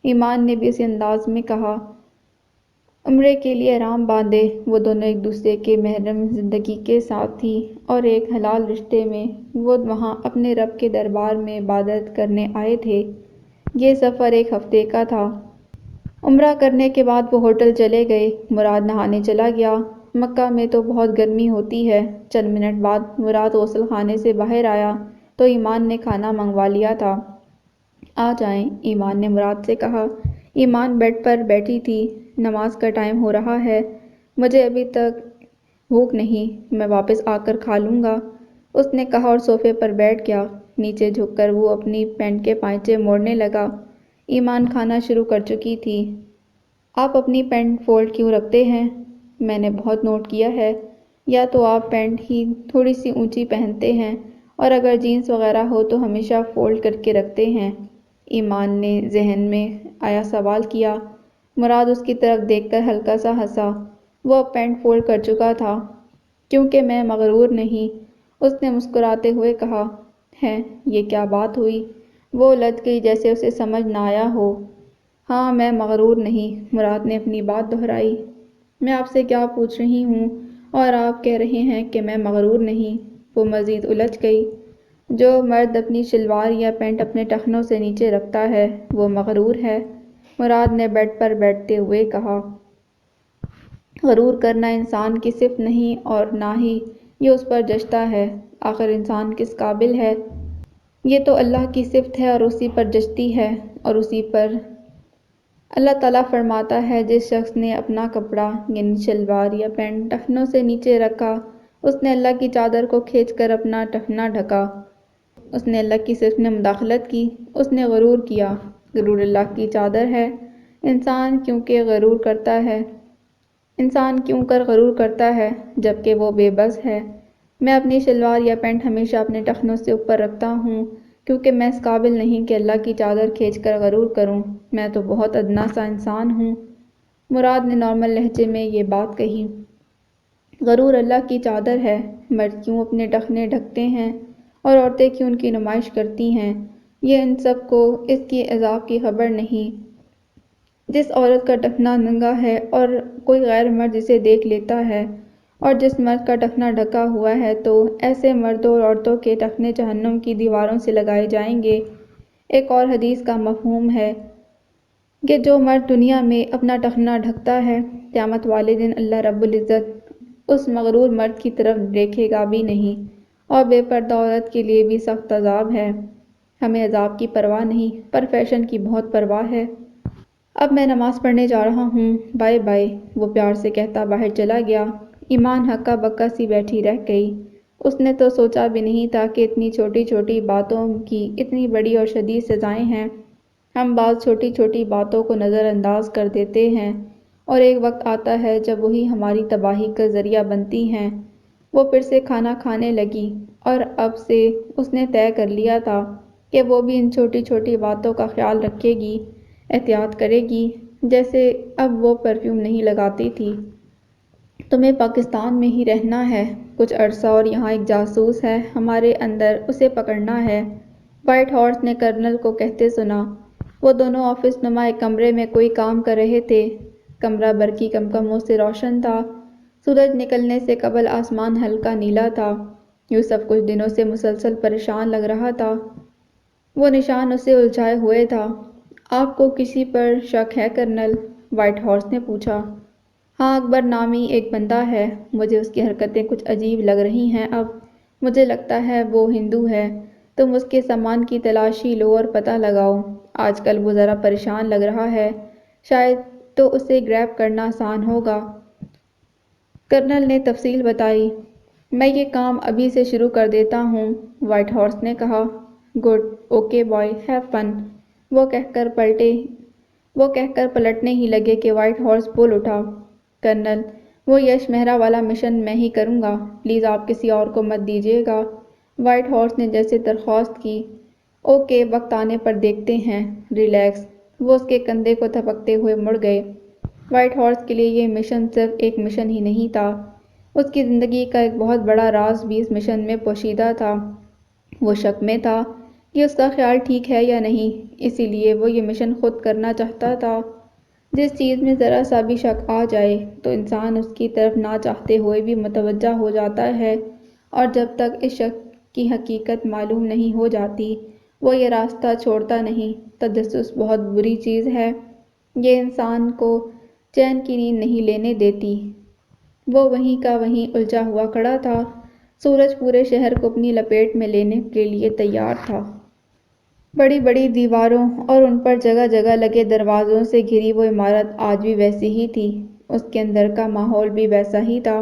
ایمان نے بھی اسی انداز میں کہا۔ عمرے کے لیے احرام باندھے، وہ دونوں ایک دوسرے کے محرم زندگی کے ساتھی اور ایک حلال رشتے میں، وہ وہاں اپنے رب کے دربار میں عبادت کرنے آئے تھے۔ یہ سفر ایک ہفتے کا تھا۔ عمرہ کرنے کے بعد وہ ہوٹل چلے گئے، مراد نہانے چلا گیا۔ مکہ میں تو بہت گرمی ہوتی ہے۔ چند منٹ بعد مراد غسل خانے سے باہر آیا تو ایمان نے کھانا منگوا لیا تھا۔ آ جائیں، ایمان نے مراد سے کہا۔ ایمان بیڈ پر بیٹھی تھی۔ نماز کا ٹائم ہو رہا ہے، مجھے ابھی تک بھوک نہیں، میں واپس آ کر کھا لوں گا، اس نے کہا اور صوفے پر بیٹھ گیا۔ نیچے جھک کر وہ اپنی پینٹ کے پائچے موڑنے لگا۔ ایمان کھانا شروع کر چکی تھی۔ آپ اپنی پینٹ فولڈ کیوں رکھتے ہیں؟ میں نے بہت نوٹ کیا ہے، یا تو آپ پینٹ ہی تھوڑی سی اونچی پہنتے ہیں، اور اگر جینس وغیرہ ہو تو ہمیشہ فولڈ کر کے رکھتے ہیں۔ ایمان نے ذہن میں آیا سوال کیا۔ مراد اس کی طرف دیکھ کر ہلکا سا ہنسا۔ وہ اب پینٹ فولڈ کر چکا تھا۔ کیونکہ میں مغرور نہیں، اس نے مسکراتے ہوئے کہا۔ ہیں، یہ کیا بات ہوئی؟ وہ الجھ گئی جیسے اسے سمجھ نہ آیا ہو۔ ہاں، میں مغرور نہیں، مراد نے اپنی بات دہرائی۔ میں آپ سے کیا پوچھ رہی ہوں اور آپ کہہ رہے ہیں کہ میں مغرور نہیں۔ وہ مزید الجھ گئی۔ جو مرد اپنی شلوار یا پینٹ اپنے ٹخنوں سے نیچے رکھتا ہے وہ مغرور ہے، مراد نے بیڈ پر بیٹھتے ہوئے کہا۔ غرور کرنا انسان کی صفت نہیں اور نہ ہی یہ اس پر جچتا ہے۔ آخر انسان کس قابل ہے؟ یہ تو اللہ کی صفت ہے اور اسی پر جچتی ہے اور اسی پر اللہ تعالیٰ فرماتا ہے جس شخص نے اپنا کپڑا یعنی شلوار یا پینٹ ٹخنوں سے نیچے رکھا اس نے اللہ کی چادر کو کھینچ کر اپنا ٹخنا ڈھکا، اس نے اللہ کی صفت میں مداخلت کی، اس نے غرور کیا۔ غرور اللہ کی چادر ہے۔ انسان کیوں کر غرور کرتا ہے جبکہ وہ بے بس ہے۔ میں اپنی شلوار یا پینٹ ہمیشہ اپنے ٹخنوں سے اوپر رکھتا ہوں کیونکہ میں اس قابل نہیں کہ اللہ کی چادر کھینچ کر غرور کروں، میں تو بہت ادنا سا انسان ہوں۔ مراد نے نارمل لہجے میں یہ بات کہی۔ غرور اللہ کی چادر ہے۔ مرد کیوں اپنے ٹخنے ڈھکتے ہیں اور عورتیں کیوں ان کی نمائش کرتی ہیں، یہ ان سب کو اس کی عذاب کی خبر نہیں۔ جس عورت کا ٹخنا ننگا ہے اور کوئی غیر مرد اسے دیکھ لیتا ہے اور جس مرد کا ٹخنا ڈھکا ہوا ہے تو ایسے مردوں اور عورتوں کے ٹخنے جہنم کی دیواروں سے لگائے جائیں گے۔ ایک اور حدیث کا مفہوم ہے کہ جو مرد دنیا میں اپنا ٹخنا ڈھکتا ہے قیامت والے دن اللہ رب العزت اس مغرور مرد کی طرف دیکھے گا بھی نہیں، اور بے پردہ عورت کے لیے بھی سخت عذاب ہے۔ ہمیں عذاب کی پرواہ نہیں پر فیشن کی بہت پرواہ ہے۔ اب میں نماز پڑھنے جا رہا ہوں، بائے بائے، وہ پیار سے کہتا باہر چلا گیا۔ ایمان ہکا بکا سی بیٹھی رہ گئی۔ اس نے تو سوچا بھی نہیں تھا کہ اتنی چھوٹی چھوٹی باتوں کی اتنی بڑی اور شدید سزائیں ہیں۔ ہم بعض چھوٹی چھوٹی باتوں کو نظر انداز کر دیتے ہیں اور ایک وقت آتا ہے جب وہی ہماری تباہی کا ذریعہ بنتی ہیں۔ وہ پھر سے کھانا کھانے لگی اور اب سے اس نے طے کر لیا تھا کہ وہ بھی ان چھوٹی چھوٹی باتوں کا خیال رکھے گی، احتیاط کرے گی، جیسے اب وہ پرفیوم نہیں لگاتی تھی۔ تمہیں پاکستان میں ہی رہنا ہے کچھ عرصہ اور یہاں ایک جاسوس ہے ہمارے اندر، اسے پکڑنا ہے، وائٹ ہارس نے کرنل کو کہتے سنا۔ وہ دونوں آفس نما ایک کمرے میں کوئی کام کر رہے تھے۔ کمرہ برقی کمکموں سے روشن تھا۔ سورج نکلنے سے قبل آسمان ہلکا نیلا تھا۔ یوسف کچھ دنوں سے مسلسل پریشان لگ رہا تھا۔ وہ نشان اسے الجھائے ہوئے تھا۔ آپ کو کسی پر شک ہے کرنل؟ وائٹ ہارس نے پوچھا۔ ہاں، اکبر نامی ایک بندہ ہے، مجھے اس کی حرکتیں کچھ عجیب لگ رہی ہیں اب، مجھے لگتا ہے وہ ہندو ہے، تم اس کے سامان کی تلاشی لو اور پتہ لگاؤ، آج کل وہ ذرا پریشان لگ رہا ہے، شاید تو اسے گریب کرنا آسان ہوگا۔ کرنل نے تفصیل بتائی۔ میں یہ کام ابھی سے شروع کر دیتا ہوں، وائٹ ہارس نے کہا۔ Good, okay boy, have fun, وہ کہہ کر پلٹنے ہی لگے کہ وائٹ ہارس بول اٹھا۔ کرنل، وہ یش مہرا والا مشن میں ہی کروں گا، پلیز آپ کسی اور کو مت دیجیے گا، وائٹ ہارس نے جیسے درخواست کی۔ اوکے، وقت آنے پر دیکھتے ہیں، ریلیکس، وہ اس کے کندھے کو تھپکتے ہوئے مڑ گئے۔ وائٹ ہارس کے لیے یہ مشن صرف ایک مشن ہی نہیں تھا، اس کی زندگی کا ایک بہت بڑا راز بھی اس مشن میں پوشیدہ تھا۔ وہ شک میں تھا کہ اس کا خیال ٹھیک ہے یا نہیں، اسی لیے وہ یہ مشن خود کرنا چاہتا تھا۔ جس چیز میں ذرا سا بھی شک آ جائے تو انسان اس کی طرف نہ چاہتے ہوئے بھی متوجہ ہو جاتا ہے، اور جب تک اس شک کی حقیقت معلوم نہیں ہو جاتی وہ یہ راستہ چھوڑتا نہیں۔ تجسس بہت بری چیز ہے، یہ انسان کو چین کی نیند نہیں لینے دیتی۔ وہ وہیں کا وہیں الجھا ہوا کھڑا تھا۔ سورج پورے شہر کو اپنی لپیٹ میں لینے کے لیے تیار تھا۔ بڑی بڑی دیواروں اور ان پر جگہ جگہ لگے دروازوں سے گھری وہ عمارت آج بھی ویسی ہی تھی، اس کے اندر کا ماحول بھی ویسا ہی تھا۔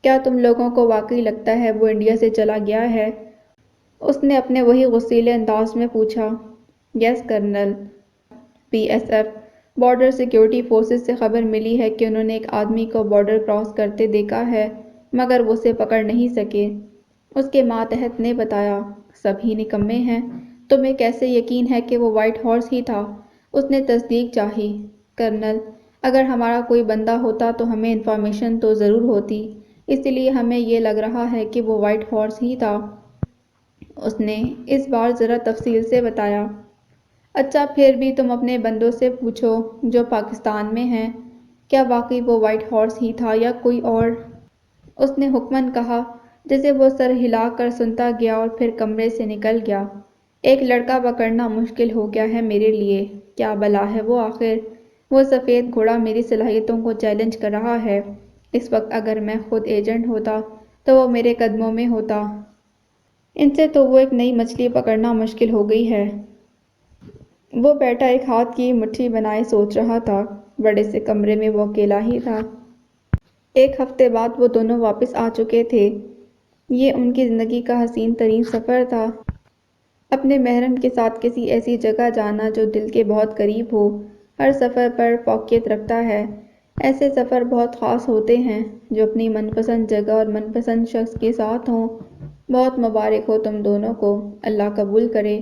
کیا تم لوگوں کو واقعی لگتا ہے وہ انڈیا سے چلا گیا ہے؟ اس نے اپنے وہی غصیلے انداز میں پوچھا۔ Yes colonel, B S F border security forces سے خبر ملی ہے کہ انہوں نے ایک آدمی کو بارڈر کراس کرتے دیکھا ہے مگر وہ اسے پکڑ نہیں سکے، اس کے ماتحت نے بتایا۔ سب ہی نکمے ہیں، تمہیں کیسے یقین ہے کہ وہ وائٹ ہارس ہی تھا؟ اس نے تصدیق چاہی۔ کرنل، اگر ہمارا کوئی بندہ ہوتا تو ہمیں انفارمیشن تو ضرور ہوتی، اسی لیے ہمیں یہ لگ رہا ہے کہ وہ وائٹ ہارس ہی تھا، اس نے اس بار ذرا تفصیل سے بتایا۔ اچھا، پھر بھی تم اپنے بندوں سے پوچھو جو پاکستان میں ہیں، کیا واقعی وہ وائٹ ہارس ہی تھا یا کوئی اور؟ اس نے حکماً کہا، جسے وہ سر ہلا کر سنتا گیا اور پھر کمرے سے نکل گیا۔ ایک لڑکا پکڑنا مشکل ہو گیا ہے میرے لیے، کیا بلا ہے وہ آخر؟ وہ سفید گھوڑا میری صلاحیتوں کو چیلنج کر رہا ہے، اس وقت اگر میں خود ایجنٹ ہوتا تو وہ میرے قدموں میں ہوتا۔ ان سے تو وہ ایک نئی مچھلی پکڑنا مشکل ہو گئی ہے۔ وہ بیٹھا ایک ہاتھ کی مٹھی بنائے سوچ رہا تھا۔ بڑے سے کمرے میں وہ اکیلا ہی تھا۔ ایک ہفتے بعد وہ دونوں واپس آ چکے تھے۔ یہ ان کی زندگی کا حسین ترین سفر تھا۔ اپنے محرم کے ساتھ کسی ایسی جگہ جانا جو دل کے بہت قریب ہو، ہر سفر پر فوقیت رکھتا ہے۔ ایسے سفر بہت خاص ہوتے ہیں جو اپنی من پسند جگہ اور من پسند شخص کے ساتھ ہوں۔ بہت مبارک ہو تم دونوں کو، اللہ قبول کرے۔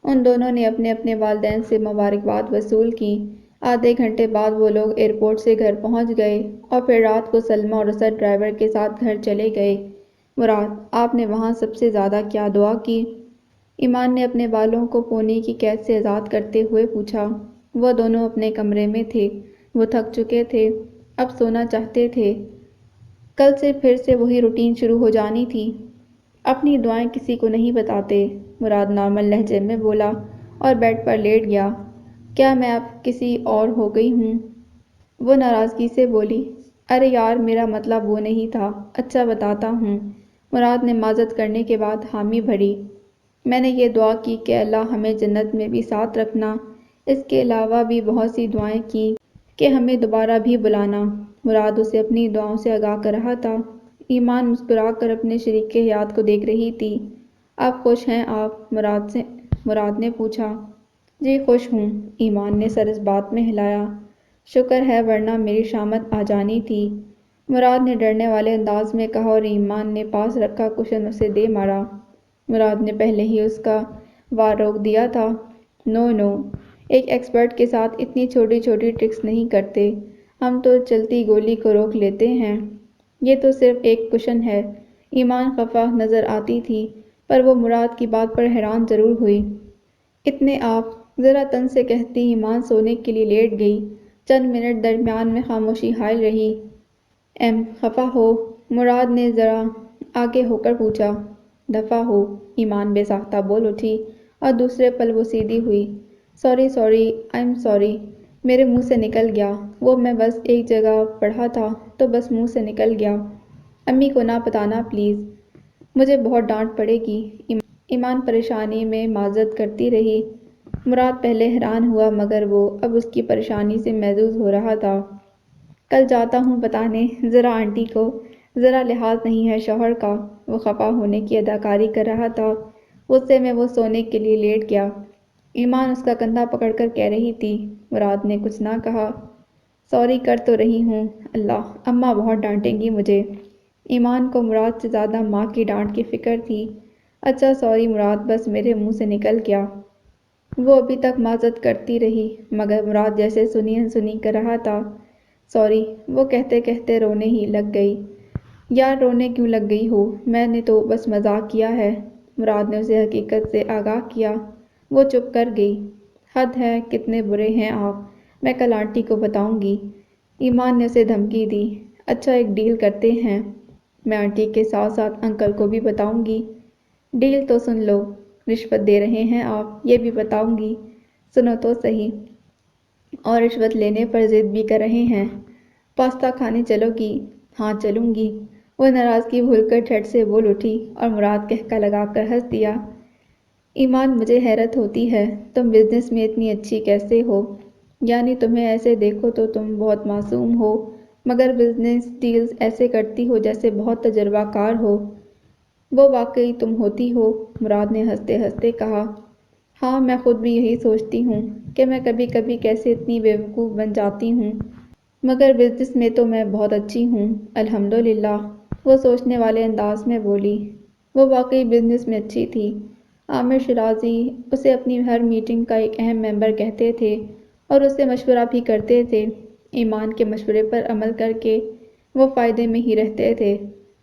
ان دونوں نے اپنے اپنے والدین سے مبارکباد وصول کی۔ آدھے گھنٹے بعد وہ لوگ ایئرپورٹ سے گھر پہنچ گئے اور پھر رات کو سلمیٰ اور اسد ڈرائیور کے ساتھ گھر چلے گئے۔ مراد، آپ نے وہاں سب سے زیادہ کیا دعا کی؟ ایمان نے اپنے بالوں کو پونی کی قید سے آزاد کرتے ہوئے پوچھا۔ وہ دونوں اپنے کمرے میں تھے۔ وہ تھک چکے تھے، اب سونا چاہتے تھے۔ کل سے پھر سے وہی روٹین شروع ہو جانی تھی۔ اپنی دعائیں کسی کو نہیں بتاتے، مراد نارمل لہجے میں بولا اور بیڈ پر لیٹ گیا۔ کیا میں اب کسی اور ہو گئی ہوں؟ وہ ناراضگی سے بولی۔ ارے یار، میرا مطلب وہ نہیں تھا۔ اچھا بتاتا ہوں۔ مراد نے معذرت کرنے کے بعد حامی بھری۔ میں نے یہ دعا کی کہ اللہ ہمیں جنت میں بھی ساتھ رکھنا۔ اس کے علاوہ بھی بہت سی دعائیں کی کہ ہمیں دوبارہ بھی بلانا۔ مراد اسے اپنی دعاؤں سے آگاہ کر رہا تھا۔ ایمان مسکرا کر اپنے شریک حیات کو دیکھ رہی تھی۔ آپ خوش ہیں آپ؟ مراد نے پوچھا۔ جی خوش ہوں، ایمان نے سر اس بات میں ہلایا۔ شکر ہے، ورنہ میری شامت آ جانی تھی، مراد نے ڈرنے والے انداز میں کہا اور ایمان نے پاس رکھا کشن اسے دے مارا۔ مراد نے پہلے ہی اس کا وار روک دیا تھا۔ نو نو، ایک ایکسپرٹ کے ساتھ اتنی چھوٹی چھوٹی ٹرکس نہیں کرتے، ہم تو چلتی گولی کو روک لیتے ہیں۔ یہ تو صرف ایک کشن ہے۔ ایمان خفا نظر آتی تھی، پر وہ مراد کی بات پر حیران ضرور ہوئی۔ اتنے آپ؟ ذرا تن سے کہتی ایمان سونے کے لیے لیٹ گئی۔ چند منٹ درمیان میں خاموشی حائل رہی۔ خفا ہو؟ مراد نے ذرا آگے ہو کر پوچھا۔ دفع ہو، ایمان بے ساختہ بول اٹھی اور دوسرے پل وہ سیدھی ہوئی۔ Sorry sorry, I am sorry, میرے منہ سے نکل گیا، وہ میں بس ایک جگہ پڑھا تھا تو بس منہ سے نکل گیا۔ امی کو نہ بتانا پلیز، مجھے بہت ڈانٹ پڑے گی۔ ایمان پریشانی میں معذرت کرتی رہی۔ مراد پہلے حیران ہوا مگر وہ اب اس کی پریشانی سے محظوظ ہو رہا تھا۔ کل جاتا ہوں بتانے، ذرا آنٹی کو، ذرا لحاظ نہیں ہے شوہر کا۔ وہ خفا ہونے کی اداکاری کر رہا تھا۔ غصے میں وہ سونے کے لیے لیٹ گیا۔ ایمان اس کا کندھا پکڑ کر کہہ رہی تھی۔ مراد نے کچھ نہ کہا۔ سوری کر تو رہی ہوں، اللہ، اماں بہت ڈانٹیں گی مجھے۔ ایمان کو مراد سے زیادہ ماں کی ڈانٹ کی فکر تھی۔ اچھا سوری مراد، بس میرے منہ سے نکل گیا۔ وہ ابھی تک معذرت کرتی رہی مگر مراد جیسے سنی انسنی کر رہا تھا۔ سوری، وہ کہتے کہتے رونے ہی لگ گئی۔ یار رونے کیوں لگ گئی ہو؟ میں نے تو بس مذاق کیا ہے، مراد نے اسے حقیقت سے آگاہ کیا۔ وہ چپ کر گئی۔ حد ہے، کتنے برے ہیں آپ، میں کل آنٹی کو بتاؤں گی، ایمان نے اسے دھمکی دی۔ اچھا ایک ڈیل کرتے ہیں، میں آنٹی کے ساتھ ساتھ انکل کو بھی بتاؤں گی۔ ڈیل تو سن لو، رشوت دے رہے ہیں آپ، یہ بھی بتاؤں گی، سنو تو صحیح، اور رشوت لینے پر ضد بھی کر رہے ہیں۔ پاستہ کھانے چلو گی؟ ہاں چلوں گی، وہ ناراضگی بھول کر جھٹ سے بول اٹھی اور مراد کہکا لگا کر ہنس دیا۔ ایمان مجھے حیرت ہوتی ہے، تم بزنس میں اتنی اچھی کیسے ہو؟ یعنی تمہیں ایسے دیکھو تو تم بہت معصوم ہو مگر بزنس ڈیلز ایسے کرتی ہو جیسے بہت تجربہ کار ہو۔ وہ واقعی تم ہوتی ہو، مراد نے ہنستے ہنستے کہا۔ ہاں میں خود بھی یہی سوچتی ہوں کہ میں کبھی کبھی کیسے اتنی بیوقوف بن جاتی ہوں، مگر بزنس میں تو میں بہت اچھی ہوں الحمدللہ، وہ سوچنے والے انداز میں بولی۔ وہ واقعی بزنس میں اچھی تھی۔ عامر شیرازی اسے اپنی ہر میٹنگ کا ایک اہم ممبر کہتے تھے اور اس سے مشورہ بھی کرتے تھے۔ ایمان کے مشورے پر عمل کر کے وہ فائدے میں ہی رہتے تھے۔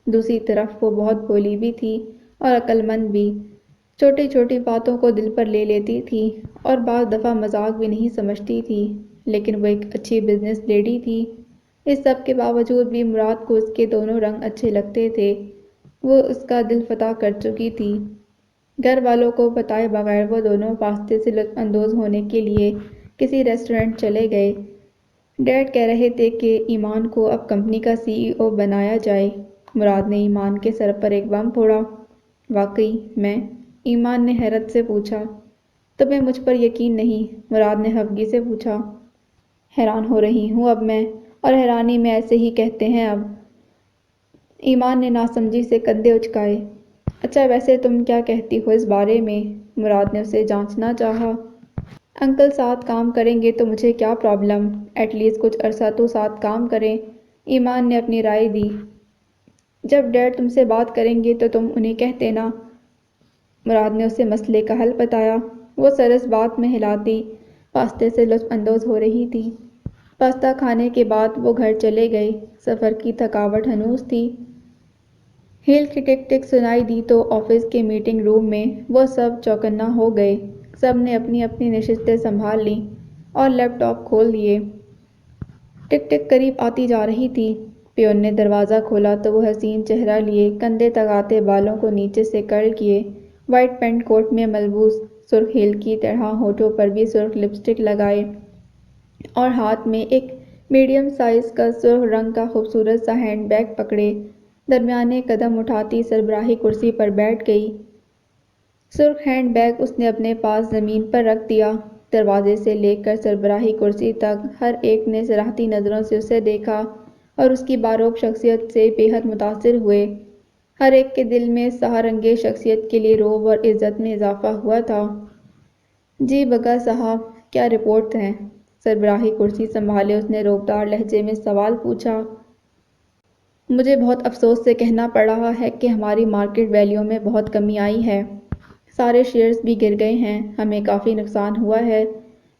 دوسری طرف وہ بہت بھولی بھی تھی اور عقل مند بھی، چھوٹی چھوٹی باتوں کو دل پر لے لیتی تھی اور بعض دفعہ مذاق بھی نہیں سمجھتی تھی، لیکن وہ ایک اچھی بزنس لیڈی تھی۔ اس سب کے باوجود بھی مراد کو اس کے دونوں رنگ اچھے لگتے تھے۔ وہ اس کا دل فتح کر چکی تھی۔ گھر والوں کو بتائے بغیر وہ دونوں پاستے سے لطف اندوز ہونے کے لیے کسی ریسٹورنٹ چلے گئے۔ ڈیڈ کہہ رہے تھے کہ ایمان کو اب کمپنی کا سی ای او بنایا جائے۔ مراد نے ایمان کے سر پر ایک بم پھوڑا۔ واقعی میں؟ ایمان نے حیرت سے پوچھا۔ تمہیں مجھ پر یقین نہیں؟ مراد نے خفگی سے پوچھا۔ حیران ہو رہی ہوں اب میں، اور حیرانی میں ایسے ہی کہتے ہیں اب۔ ایمان نے ناسمجھی سے کندھے اچکائے۔ اچھا ویسے تم کیا کہتی ہو اس بارے میں؟ مراد نے اسے جانچنا چاہا۔ انکل ساتھ کام کریں گے تو مجھے کیا پرابلم، ایٹ لیسٹ کچھ عرصہ تو ساتھ کام کریں، ایمان نے اپنی رائے دی۔ جب ڈیڈ تم سے بات کریں گے تو تم انہیں کہہ دینا۔ مراد نے اسے مسئلے کا حل بتایا۔ وہ سر اس بات میں ہلاتی پاستے سے لطف اندوز ہو رہی تھی۔ پاستہ کھانے کے بعد وہ گھر چلے گئے۔ سفر کی تھکاوٹ ہنوز تھی۔ ہیل کی ٹک ٹک سنائی دی تو آفس کے میٹنگ روم میں وہ سب چوکنا ہو گئے۔ سب نے اپنی اپنی نشستیں سنبھال لیں اور لیپ ٹاپ کھول دیے۔ ٹک ٹک قریب آتی جا رہی تھی۔ پیون نے دروازہ کھولا تو وہ حسین چہرہ لیے، کندھے تک آتے بالوں کو نیچے سے کرل کیے، وائٹ پینٹ کوٹ میں ملبوس، سرخ ہیل کی طرح ہونٹوں پر بھی سرخ لپسٹک لگائے اور ہاتھ میں ایک میڈیم سائز کا سرخ رنگ کا خوبصورت سا ہینڈ بیگ پکڑے درمیانے قدم اٹھاتی سربراہی کرسی پر بیٹھ گئی۔ سرخ ہینڈ بیگ اس نے اپنے پاس زمین پر رکھ دیا۔ دروازے سے لے کر سربراہی کرسی تک ہر ایک نے سراہتی نظروں سے اسے دیکھا اور اس کی باروب شخصیت سے بے حد متاثر ہوئے۔ ہر ایک کے دل میں سحرانگیز شخصیت کے لیے رعب اور عزت میں اضافہ ہوا تھا۔ جی بگا صاحب، کیا رپورٹ ہے؟ سربراہی کرسی سنبھالے اس نے رعبدار لہجے میں سوال پوچھا۔ مجھے بہت افسوس سے کہنا پڑ رہا ہے کہ ہماری مارکیٹ ویلیو میں بہت کمی آئی ہے۔ سارے شیئرز بھی گر گئے ہیں، ہمیں کافی نقصان ہوا ہے۔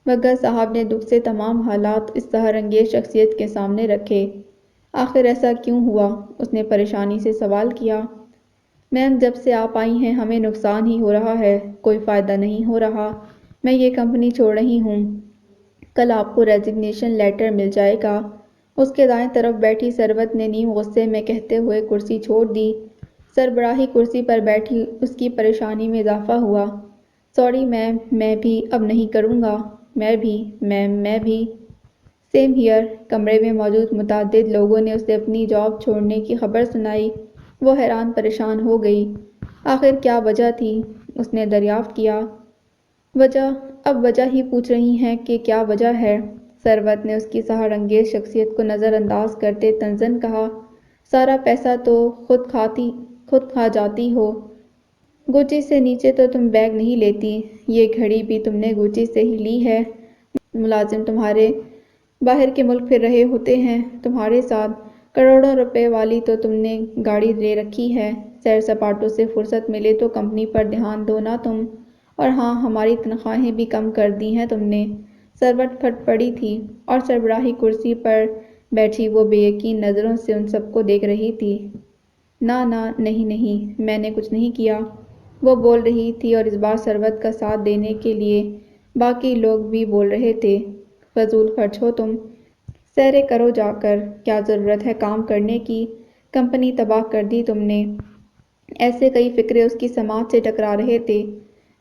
بگا صاحب نے دکھ سے تمام حالات اس سحرانگیز شخصیت کے سامنے رکھے۔ آخر ایسا کیوں ہوا؟ اس نے پریشانی سے سوال کیا۔ میم جب سے آپ آئی ہیں ہمیں نقصان ہی ہو رہا ہے، کوئی فائدہ نہیں ہو رہا۔ میں یہ کمپنی چھوڑ رہی ہوں۔ کل آپ کو ریزگنیشن لیٹر مل جائے گا۔ اس کے دائیں طرف بیٹھی ثروت نے نیم غصے میں کہتے ہوئے کرسی چھوڑ دی۔ سربراہی کرسی پر بیٹھی اس کی پریشانی میں اضافہ ہوا۔ سوری میم، میں بھی اب نہیں کروں گا۔ میں بھی میم، میں بھی۔ Same here. کمرے میں موجود متعدد لوگوں نے اسے اپنی جاب چھوڑنے کی خبر سنائی۔ وہ حیران پریشان ہو گئی۔ آخر کیا وجہ تھی؟ اس نے دریافت کیا۔ وجہ؟ اب وجہ ہی پوچھ رہی ہیں کہ کیا وجہ ہے؟ ثروت نے اس کی سحرانگیز شخصیت کو نظر انداز کرتے طنزاً کہا۔ سارا پیسہ تو خود کھا جاتی ہو۔ گچی سے نیچے تو تم بیگ نہیں لیتی۔ یہ گھڑی بھی تم نے گچی سے ہی لی ہے۔ ملازم تمہارے باہر کے ملک پھر رہے ہوتے ہیں تمہارے ساتھ۔ کروڑوں روپے والی تو تم نے گاڑی لے رکھی ہے۔ سیر سپاٹوں سے فرصت ملے تو کمپنی پر دھیان دو نا تم۔ اور ہاں، ہماری تنخواہیں بھی کم کر دی ہیں تم نے۔ ثروت پھٹ پڑی تھی اور سربراہی کرسی پر بیٹھی وہ بے یقین نظروں سے ان سب کو دیکھ رہی تھی۔ نہیں، میں نے کچھ نہیں کیا، وہ بول رہی تھی اور اس بار ثروت کا ساتھ دینے کے لیے باقی لوگ بھی بول رہے تھے۔ فضول خرچ ہو تم۔ سیریں کرو جا کر، کیا ضرورت ہے کام کرنے کی؟ کمپنی تباہ کر دی تم نے۔ ایسے کئی فقرے اس کی سماعت سے ٹکرا رہے تھے۔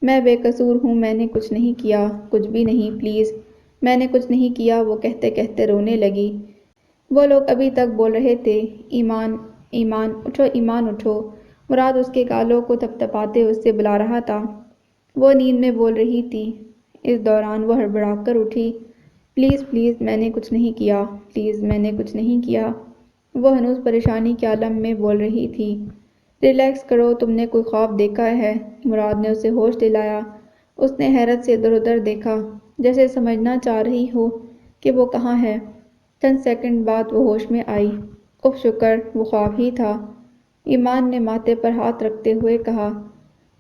میں بے قصور ہوں، میں نے کچھ نہیں کیا، کچھ بھی نہیں، پلیز میں نے کچھ نہیں کیا، وہ کہتے کہتے رونے لگی۔ وہ لوگ ابھی تک بول رہے تھے، ایمان اٹھو، ایمان اٹھو۔ مراد اس کے گالوں کو تھپتھپاتے اس سے بلا رہا تھا۔ وہ نیند میں بول رہی تھی۔ اس دوران وہ ہڑبڑا کر اٹھی۔ پلیز میں نے کچھ نہیں کیا، پلیز میں نے کچھ نہیں کیا، وہ ہنوز پریشانی کے عالم میں بول رہی تھی۔ ریلیکس کرو، تم نے کوئی خواب دیکھا ہے؟ مراد نے اسے ہوش دلایا۔ اس نے حیرت سے ادھر ادھر دیکھا، جیسے سمجھنا چاہ رہی ہو کہ وہ کہاں ہے۔ چند سیکنڈ بعد وہ ہوش میں آئی۔ اف شکر، وہ خواب ہی تھا، ایمان نے ماتھے پر ہاتھ رکھتے ہوئے کہا۔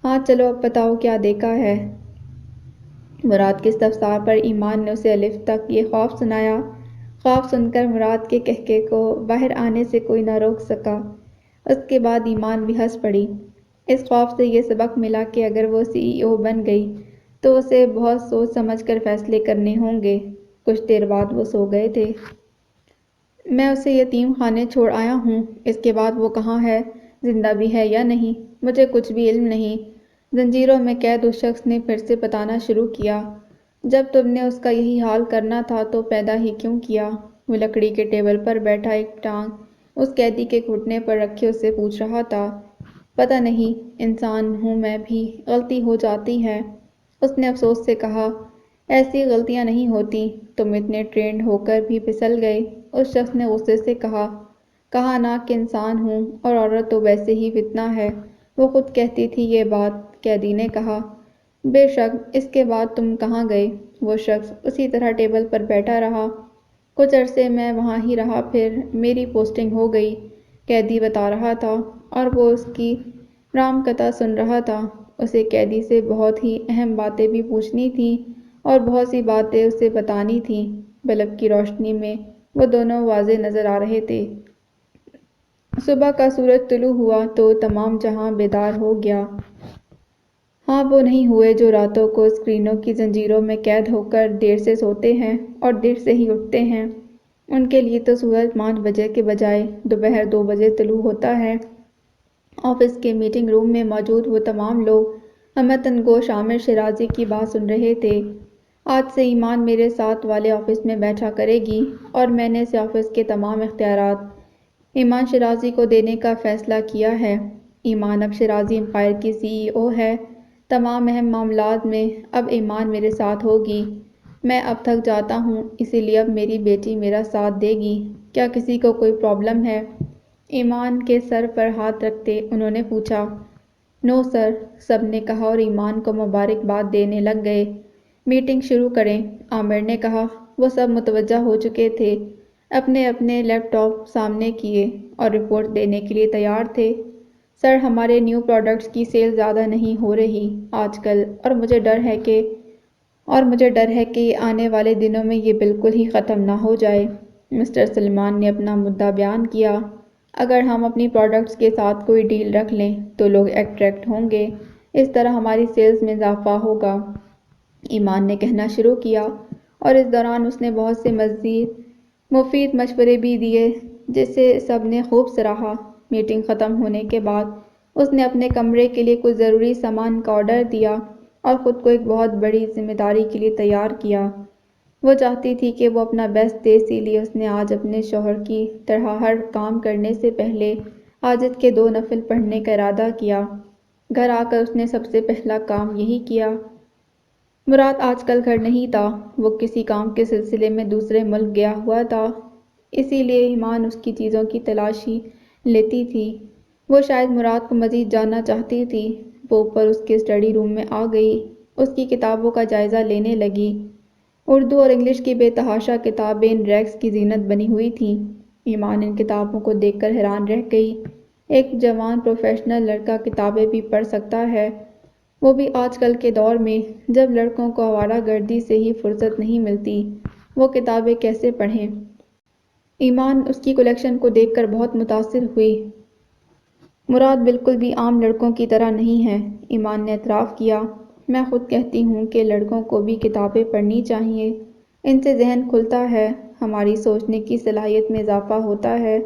ہاں چلو اب بتاؤ کیا دیکھا ہے؟ مراد کے استفسار پر ایمان نے اسے الف تک یہ خواب سنایا۔ خواب سن کر مراد کے قہقہے کو باہر آنے سے کوئی نہ روک سکا۔ اس کے بعد ایمان بھی ہنس پڑی۔ اس خواب سے یہ سبق ملا کہ اگر وہ سی ای او بن گئی تو اسے بہت سوچ سمجھ کر فیصلے کرنے ہوں گے۔ کچھ دیر بعد وہ سو گئے تھے۔ میں اسے یتیم خانے چھوڑ آیا ہوں، اس کے بعد وہ کہاں ہے، زندہ بھی ہے یا نہیں، مجھے کچھ بھی علم نہیں۔ زنجیروں میں قید اس شخص نے پھر سے بتانا شروع کیا۔ جب تم نے اس کا یہی حال کرنا تھا تو پیدا ہی کیوں کیا؟ وہ لکڑی کے ٹیبل پر بیٹھا ایک ٹانگ اس قیدی کے گھٹنے پر رکھے اس سے پوچھ رہا تھا۔ پتہ نہیں، انسان ہوں میں بھی، غلطی ہو جاتی ہے، اس نے افسوس سے کہا۔ ایسی غلطیاں نہیں ہوتی، تم اتنے ٹرینڈ ہو کر بھی پھسل گئے، اس شخص نے غصے سے کہا۔ کہا نہ کہ انسان ہوں، اور عورت تو ویسے ہی فتنہ ہے، وہ خود کہتی تھی یہ بات، قیدی نے کہا۔ بے شک، اس کے بعد تم کہاں گئے؟ وہ شخص اسی طرح ٹیبل پر بیٹھا رہا۔ کچھ عرصے میں وہاں ہی رہا، پھر میری پوسٹنگ ہو گئی، قیدی بتا رہا تھا، اور وہ اس کی رام کتھا سن رہا تھا۔ اسے قیدی سے بہت ہی اہم باتیں بھی پوچھنی تھیں اور بہت سی باتیں اسے بتانی تھیں۔ بلب کی روشنی میں وہ دونوں واضح نظر آ رہے تھے۔ صبح کا سورج طلوع ہوا تو تمام جہاں بیدار ہو گیا۔ ہاں، وہ نہیں ہوئے جو راتوں کو اسکرینوں کی زنجیروں میں قید ہو کر دیر سے سوتے ہیں اور دیر سے ہی اٹھتے ہیں۔ ان کے لیے تو سورج 5 بجے کے بجائے دوپہر 2 بجے طلوع ہوتا ہے۔ آفس کے میٹنگ روم میں موجود وہ تمام لوگ ہمتن گوش عامر شیرازی کی بات سن رہے تھے۔ آج سے ایمان میرے ساتھ والے آفس میں بیٹھا کرے گی اور میں نے اسے آفس کے تمام اختیارات ایمان شیرازی کو دینے کا فیصلہ کیا ہے۔ ایمان اب شیرازی امپائر کی CEO ہے۔ تمام اہم معاملات میں اب ایمان میرے ساتھ ہوگی۔ میں اب تھک جاتا ہوں، اسی لیے اب میری بیٹی میرا ساتھ دے گی۔ کیا کسی کو کوئی پرابلم ہے؟ ایمان کے سر پر ہاتھ رکھتے انہوں نے پوچھا۔ نو سر، سب نے کہا اور ایمان کو مبارکباد دینے لگ گئے۔ میٹنگ شروع کریں، عامر نے کہا۔ وہ سب متوجہ ہو چکے تھے، اپنے اپنے لیپ ٹاپ سامنے کیے اور رپورٹ دینے کے لیے تیار تھے۔ سر، ہمارے نیو پروڈکٹس کی سیل زیادہ نہیں ہو رہی آج کل، اور مجھے ڈر ہے کہ آنے والے دنوں میں یہ بالکل ہی ختم نہ ہو جائے۔ مسٹر سلمان نے اپنا مدعا بیان کیا۔ اگر ہم اپنی پروڈکٹس کے ساتھ کوئی ڈیل رکھ لیں تو لوگ اٹریکٹ ہوں گے، اس طرح ہماری سیلز میں اضافہ ہوگا، ایمان نے کہنا شروع کیا، اور اس دوران اس نے بہت سے مفید مشورے بھی دیے جسے سب نے خوب سراہا۔ میٹنگ ختم ہونے کے بعد اس نے اپنے کمرے کے لیے کچھ ضروری سامان کا آرڈر دیا اور خود کو ایک بہت بڑی ذمہ داری کے لیے تیار کیا۔ وہ چاہتی تھی کہ وہ اپنا بیسٹ دے، اسی لیے اس نے آج اپنے شوہر کی طرح ہر کام کرنے سے پہلے حاجت کے 2 نفل پڑھنے کا ارادہ کیا۔ گھر آ کر اس نے سب سے پہلا کام یہی کیا۔ مراد آج کل گھر نہیں تھا، وہ کسی کام کے سلسلے میں دوسرے ملک گیا ہوا تھا، اسی لیے ایمان اس کی چیزوں کی تلاشی لیتی تھی۔ وہ شاید مراد کو مزید جاننا چاہتی تھی۔ وہ اوپر اس کے اسٹڈی روم میں آ گئی، اس کی کتابوں کا جائزہ لینے لگی۔ اردو اور انگلش کی بے تحاشا کتابیں ان ریکس کی زینت بنی ہوئی تھیں۔ ایمان ان کتابوں کو دیکھ کر حیران رہ گئی۔ ایک جوان پروفیشنل لڑکا کتابیں بھی پڑھ سکتا ہے، وہ بھی آج کل کے دور میں جب لڑکوں کو آوارہ گردی سے ہی فرصت نہیں ملتی، وہ کتابیں کیسے پڑھیں؟ ایمان اس کی کلیکشن کو دیکھ کر بہت متاثر ہوئی۔ مراد بالکل بھی عام لڑکوں کی طرح نہیں ہے، ایمان نے اعتراف کیا۔ میں خود کہتی ہوں کہ لڑکوں کو بھی کتابیں پڑھنی چاہیے، ان سے ذہن کھلتا ہے، ہماری سوچنے کی صلاحیت میں اضافہ ہوتا ہے۔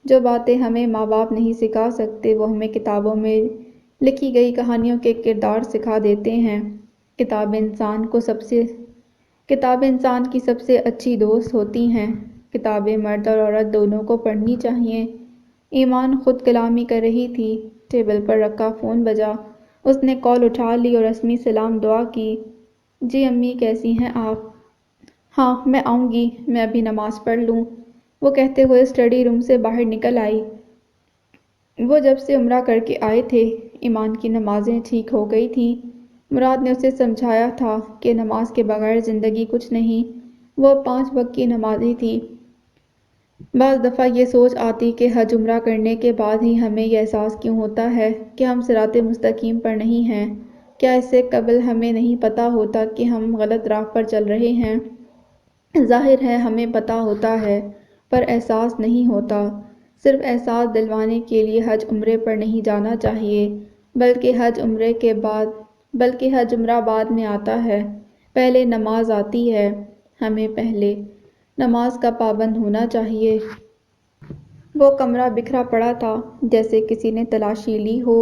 جو باتیں ہمیں ماں باپ نہیں سکھا سکتے وہ ہمیں کتابوں میں لکھی گئی کہانیوں کے کردار سکھا دیتے ہیں۔ کتابیں انسان کی سب سے اچھی دوست ہوتی ہیں۔ کتابیں مرد اور عورت دونوں کو پڑھنی چاہیے۔ ایمان خود کلامی کر رہی تھی، ٹیبل پر رکھا فون بجا، اس نے کال اٹھا لی اور رسمی سلام دعا کی۔ جی امی، کیسی ہیں آپ؟ ہاں، میں آؤں گی، میں ابھی نماز پڑھ لوں، وہ کہتے ہوئے اسٹڈی روم سے باہر نکل آئی۔ وہ جب سے عمرہ کر کے آئے تھے، ایمان کی نمازیں ٹھیک ہو گئی تھیں۔ مراد نے اسے سمجھایا تھا کہ نماز کے بغیر زندگی کچھ نہیں، وہ 5 وقت کی نمازی تھی۔ بعض دفعہ یہ سوچ آتی کہ حج عمرہ کرنے کے بعد ہی ہمیں یہ احساس کیوں ہوتا ہے کہ ہم صراط مستقیم پر نہیں ہیں؟ کیا اس سے قبل ہمیں نہیں پتہ ہوتا کہ ہم غلط راہ پر چل رہے ہیں؟ ظاہر ہے ہمیں پتہ ہوتا ہے، پر احساس نہیں ہوتا۔ صرف احساس دلوانے کے لیے حج عمرے پر نہیں جانا چاہیے، بلکہ حج عمرہ بعد میں آتا ہے، پہلے نماز آتی ہے۔ ہمیں پہلے نماز کا پابند ہونا چاہیے۔ وہ کمرہ بکھرا پڑا تھا، جیسے کسی نے تلاشی لی ہو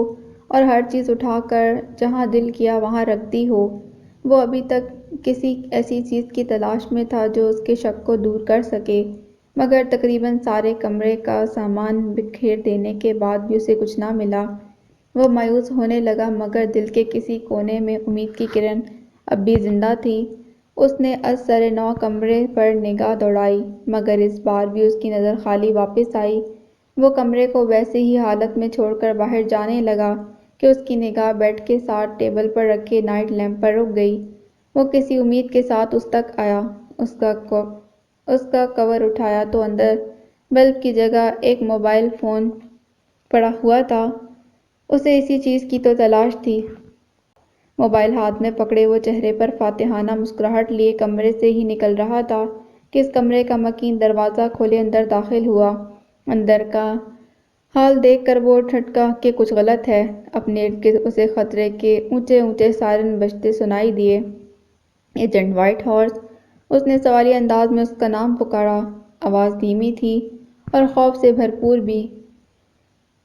اور ہر چیز اٹھا کر جہاں دل کیا وہاں رکھ دی ہو۔ وہ ابھی تک کسی ایسی چیز کی تلاش میں تھا جو اس کے شک کو دور کر سکے، مگر تقریباً سارے کمرے کا سامان بکھیر دینے کے بعد بھی اسے کچھ نہ ملا۔ وہ مایوس ہونے لگا، مگر دل کے کسی کونے میں امید کی کرن اب بھی زندہ تھی۔ اس نے از سر نو کمرے پر نگاہ دوڑائی، مگر اس بار بھی اس کی نظر خالی واپس آئی۔ وہ کمرے کو ویسے ہی حالت میں چھوڑ کر باہر جانے لگا کہ اس کی نگاہ بیڈ کے ساتھ ٹیبل پر رکھے نائٹ لیمپ پر رک گئی۔ وہ کسی امید کے ساتھ اس تک آیا، اس کا کور اٹھایا تو اندر بلب کی جگہ ایک موبائل فون پڑا ہوا تھا۔ اسے اسی چیز کی تو تلاش تھی۔ موبائل ہاتھ میں پکڑے وہ چہرے پر فاتحانہ مسکراہٹ لیے کمرے سے ہی نکل رہا تھا کہ اس کمرے کا مکین دروازہ کھولے اندر داخل ہوا۔ اندر کا حال دیکھ کر وہ ٹھٹکا کہ کچھ غلط ہے۔ اپنے ارد گرد اسے خطرے کے اونچے اونچے سائرن بجتے سنائی دیے۔ ایجنٹ وائٹ ہارس، اس نے سوالیہ انداز میں اس کا نام پکارا۔ آواز دھیمی تھی اور خوف سے بھرپور بھی۔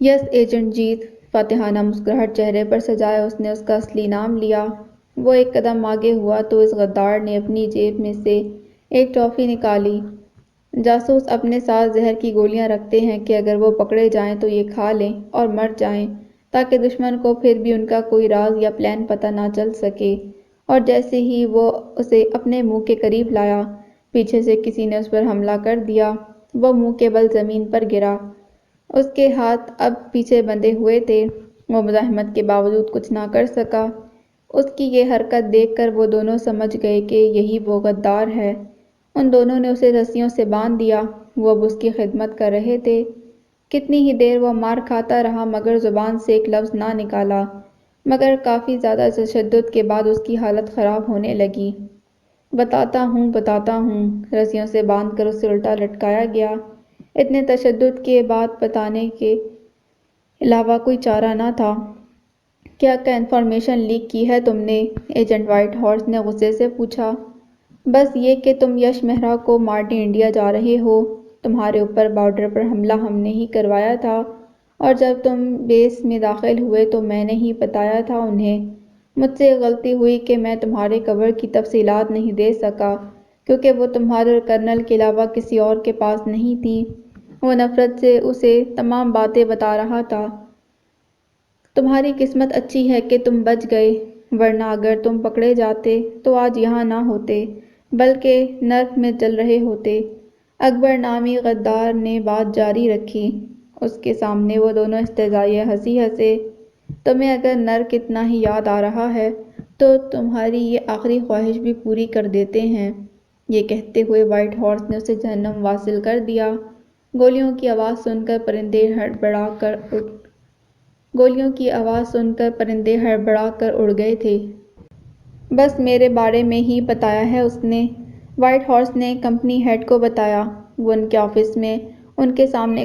یس ایجنٹ جیت، فاتحانہ مسکراہٹ چہرے پر سجائے اس نے اس کا اصلی نام لیا۔ وہ ایک قدم آگے ہوا تو اس غدار نے اپنی جیب میں سے ایک ٹافی نکالی۔ جاسوس اپنے ساتھ زہر کی گولیاں رکھتے ہیں کہ اگر وہ پکڑے جائیں تو یہ کھا لیں اور مر جائیں تاکہ دشمن کو پھر بھی ان کا کوئی راز یا پلان پتہ نہ چل سکے۔ اور جیسے ہی وہ اسے اپنے منہ کے قریب لایا، پیچھے سے کسی نے اس پر حملہ کر دیا۔ وہ منہ کے بل زمین پر گرا۔ اس کے ہاتھ اب پیچھے بندھے ہوئے تھے۔ وہ مزاحمت کے باوجود کچھ نہ کر سکا۔ اس کی یہ حرکت دیکھ کر وہ دونوں سمجھ گئے کہ یہی وہ غدار ہے۔ ان دونوں نے اسے رسیوں سے باندھ دیا۔ وہ اب اس کی خدمت کر رہے تھے۔ کتنی ہی دیر وہ مار کھاتا رہا مگر زبان سے ایک لفظ نہ نکالا، مگر کافی زیادہ تشدد کے بعد اس کی حالت خراب ہونے لگی۔ بتاتا ہوں، رسیوں سے باندھ کر اسے الٹا لٹکایا گیا۔ اتنے تشدد کے بعد بتانے کے علاوہ کوئی چارہ نہ تھا۔ کیا انفارمیشن لیک کی ہے تم نے؟ ایجنٹ وائٹ ہارس نے غصے سے پوچھا۔ بس یہ کہ تم یش مہرا کو مارنے انڈیا جا رہے ہو۔ تمہارے اوپر بارڈر پر حملہ ہم نے ہی کروایا تھا، اور جب تم بیس میں داخل ہوئے تو میں نے ہی بتایا تھا انہیں۔ مجھ سے غلطی ہوئی کہ میں تمہارے کور کی تفصیلات نہیں دے سکا، کیونکہ وہ تمہارے اور کرنل کے علاوہ کسی اور کے پاس نہیں تھی۔ وہ نفرت سے اسے تمام باتیں بتا رہا تھا۔ تمہاری قسمت اچھی ہے کہ تم بچ گئے، ورنہ اگر تم پکڑے جاتے تو آج یہاں نہ ہوتے بلکہ نرک میں جل رہے ہوتے۔ اکبر نامی غدار نے بات جاری رکھی۔ اس کے سامنے وہ دونوں استہزائیہ ہنسی ہنسے۔ تمہیں اگر نرک اتنا ہی یاد آ رہا ہے تو تمہاری یہ آخری خواہش بھی پوری کر دیتے ہیں۔ یہ کہتے ہوئے وائٹ ہارس نے اسے جہنم واصل کر دیا۔ گولیوں کی آواز سن کر پرندے ہڑبڑا کر اڑ گئے تھے۔ بس میرے بارے میں ہی بتایا ہے اس نے، وائٹ ہارس نے کمپنی ہیڈ کو بتایا۔ وہ ان کے آفس میں ان کے سامنے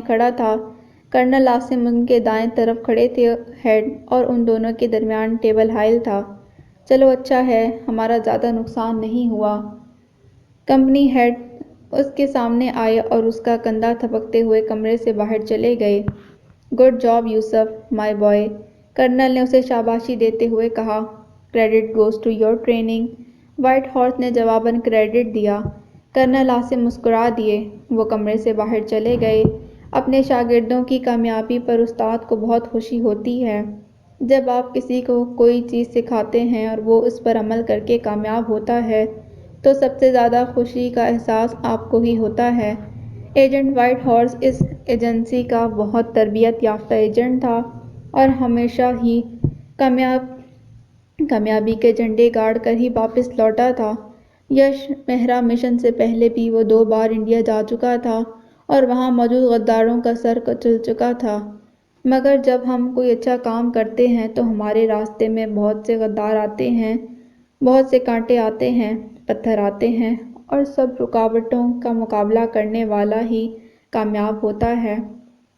کھڑا تھا۔ کرنل عاصم ان کے دائیں طرف کھڑے تھے۔ ہیڈ اور ان دونوں کے درمیان ٹیبل حائل تھا۔ چلو اچھا ہے، ہمارا زیادہ نقصان نہیں ہوا۔ کمپنی ہیڈ اس کے سامنے آئے اور اس کا کندھا تھپکتے ہوئے کمرے سے باہر چلے گئے۔ Good job Yusuf, my boy, colonel نے اسے شاباشی دیتے ہوئے کہا۔ Credit goes to your training, white horse نے جواباً کریڈٹ دیا۔ کرنل عاصم مسکرا دیے۔ وہ کمرے سے باہر چلے گئے۔ اپنے شاگردوں کی کامیابی پر استاد کو بہت خوشی ہوتی ہے۔ جب آپ کسی کو کوئی چیز سکھاتے ہیں اور وہ اس پر عمل کر کے کامیاب ہوتا ہے تو سب سے زیادہ خوشی کا احساس آپ کو ہی ہوتا ہے۔ ایجنٹ وائٹ ہارس اس ایجنسی کا بہت تربیت یافتہ ایجنٹ تھا اور ہمیشہ ہی کامیابی کے جھنڈے گاڑ کر ہی واپس لوٹا تھا۔ یش مہرا مشن سے پہلے بھی وہ 2 بار انڈیا جا چکا تھا اور وہاں موجود غداروں کا سر کچل چکا تھا۔ مگر جب ہم کوئی اچھا کام کرتے ہیں تو ہمارے راستے میں بہت سے غدار آتے ہیں، بہت سے کانٹے آتے ہیں، پتھر آتے ہیں، اور سب رکاوٹوں کا مقابلہ کرنے والا ہی کامیاب ہوتا ہے۔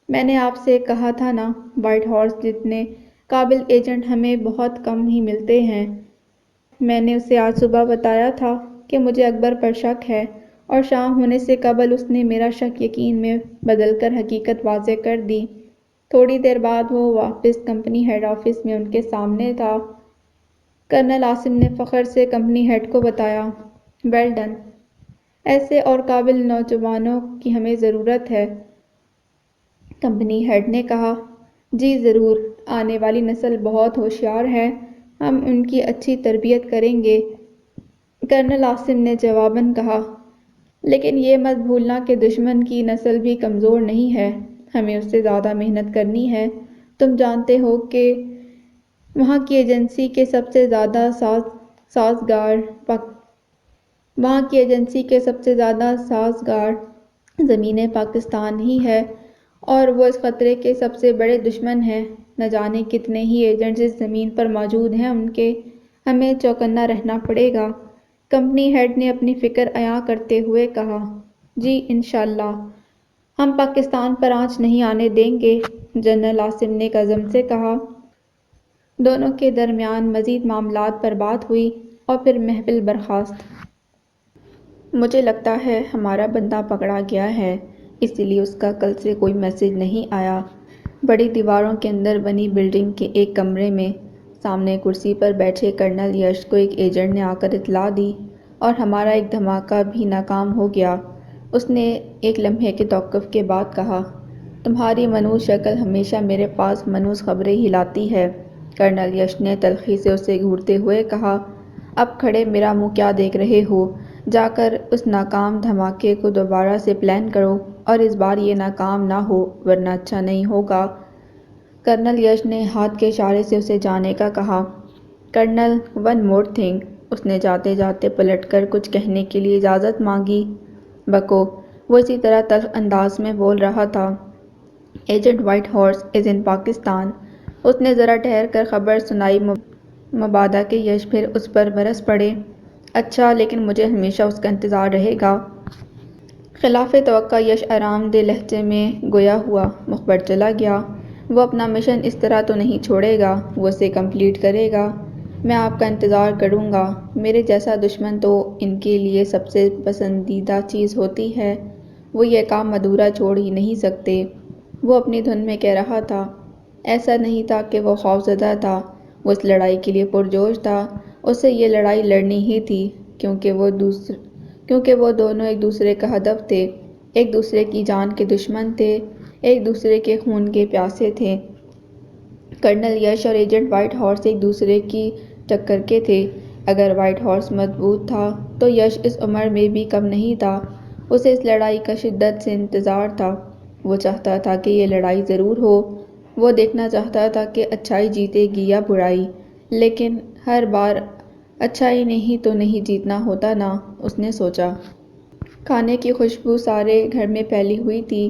میں نے آپ سے کہا تھا نا وائٹ ہارس، جتنے قابل ایجنٹ ہمیں بہت کم ہی ملتے ہیں۔ میں نے اسے آج صبح بتایا تھا کہ مجھے اکبر پر شک ہے، اور شام ہونے سے قبل اس نے میرا شک یقین میں بدل کر حقیقت واضح کر دی۔ تھوڑی دیر بعد وہ واپس کمپنی ہیڈ آفس میں ان کے سامنے تھا۔ کرنل عاصم نے فخر سے کمپنی ہیڈ کو بتایا۔ ویل ڈن، ایسے اور قابل نوجوانوں کی ہمیں ضرورت ہے، کمپنی ہیڈ نے کہا۔ جی ضرور، آنے والی نسل بہت ہوشیار ہے، ہم ان کی اچھی تربیت کریں گے، کرنل عاصم نے جواباً کہا۔ لیکن یہ مت بھولنا کہ دشمن کی نسل بھی کمزور نہیں ہے، ہمیں اس سے زیادہ محنت کرنی ہے۔ تم جانتے ہو کہ وہاں کی ایجنسی کے سب سے زیادہ سازگار زمین پاکستان ہی ہے، اور وہ اس خطرے کے سب سے بڑے دشمن ہیں۔ نہ جانے کتنے ہی ایجنٹس اس زمین پر موجود ہیں، ہمیں چوکنا رہنا پڑے گا، کمپنی ہیڈ نے اپنی فکر عیاں کرتے ہوئے کہا۔ جی انشاءاللہ، ہم پاکستان پر آنچ نہیں آنے دیں گے، جنرل عاصم نے عزم سے کہا۔ دونوں کے درمیان مزید معاملات پر بات ہوئی اور پھر محفل برخاست۔ مجھے لگتا ہے ہمارا بندہ پکڑا گیا ہے، اسی لیے اس کا کل سے کوئی میسج نہیں آیا۔ بڑی دیواروں کے اندر بنی بلڈنگ کے ایک کمرے میں سامنے کرسی پر بیٹھے کرنل یش کو ایک ایجنٹ نے آ کر اطلاع دی، اور ہمارا ایک دھماکہ بھی ناکام ہو گیا۔ اس نے ایک لمحے کے توقف کے بعد کہا، تمہاری منحوس شکل ہمیشہ میرے پاس منحوس خبریں ہی لاتی ہے، کرنل یش نے تلخی سے اسے گھورتے ہوئے کہا۔ اب کھڑے میرا منہ کیا دیکھ رہے ہو، جا کر اس ناکام دھماکے کو دوبارہ سے پلان کرو، اور اس بار یہ ناکام نہ ہو ورنہ اچھا نہیں ہوگا۔ کرنل یش نے ہاتھ کے اشارے سے اسے جانے کا کہا۔ کرنل، ون مور تھنگ، اس نے جاتے جاتے پلٹ کر کچھ کہنے کے لیے اجازت مانگی۔ بکو، وہ اسی طرح تلخ انداز میں بول رہا تھا۔ ایجنٹ وائٹ ہارس از ان پاکستان، اس نے ذرا ٹھہر کر خبر سنائی، مبادا کہ یش پھر اس پر برس پڑے۔ اچھا، لیکن مجھے ہمیشہ اس کا انتظار رہے گا۔ خلاف توقع یش آرام دہ لہجے میں گویا ہوا مخبر چلا گیا۔ وہ اپنا مشن اس طرح تو نہیں چھوڑے گا، وہ اسے کمپلیٹ کرے گا۔ میں آپ کا انتظار کروں گا۔ میرے جیسا دشمن تو ان کے لیے سب سے پسندیدہ چیز ہوتی ہے، وہ یہ کام ادھورا چھوڑ ہی نہیں سکتے، وہ اپنی دھن میں کہہ رہا تھا۔ ایسا نہیں تھا کہ وہ خوفزدہ تھا، وہ اس لڑائی کے لیے پرجوش تھا، اسے یہ لڑائی لڑنی ہی تھی، کیونکہ وہ دونوں ایک دوسرے کا ہدف تھے، ایک دوسرے کی جان کے دشمن تھے، ایک دوسرے کے خون کے پیاسے تھے۔ کرنل یش اور ایجنٹ وائٹ ہارس ایک دوسرے کی ٹکر کے تھے۔ اگر وائٹ ہارس مضبوط تھا تو یش اس عمر میں بھی کم نہیں تھا، اسے اس لڑائی کا شدت سے انتظار تھا۔ وہ چاہتا تھا کہ یہ لڑائی ضرور ہو، وہ دیکھنا چاہتا تھا کہ اچھائی جیتے گی یا برائی، لیکن ہر بار اچھائی نے ہی تو نہیں جیتنا ہوتا نا، اس نے سوچا۔ کھانے کی خوشبو سارے گھر میں پھیلی ہوئی تھی،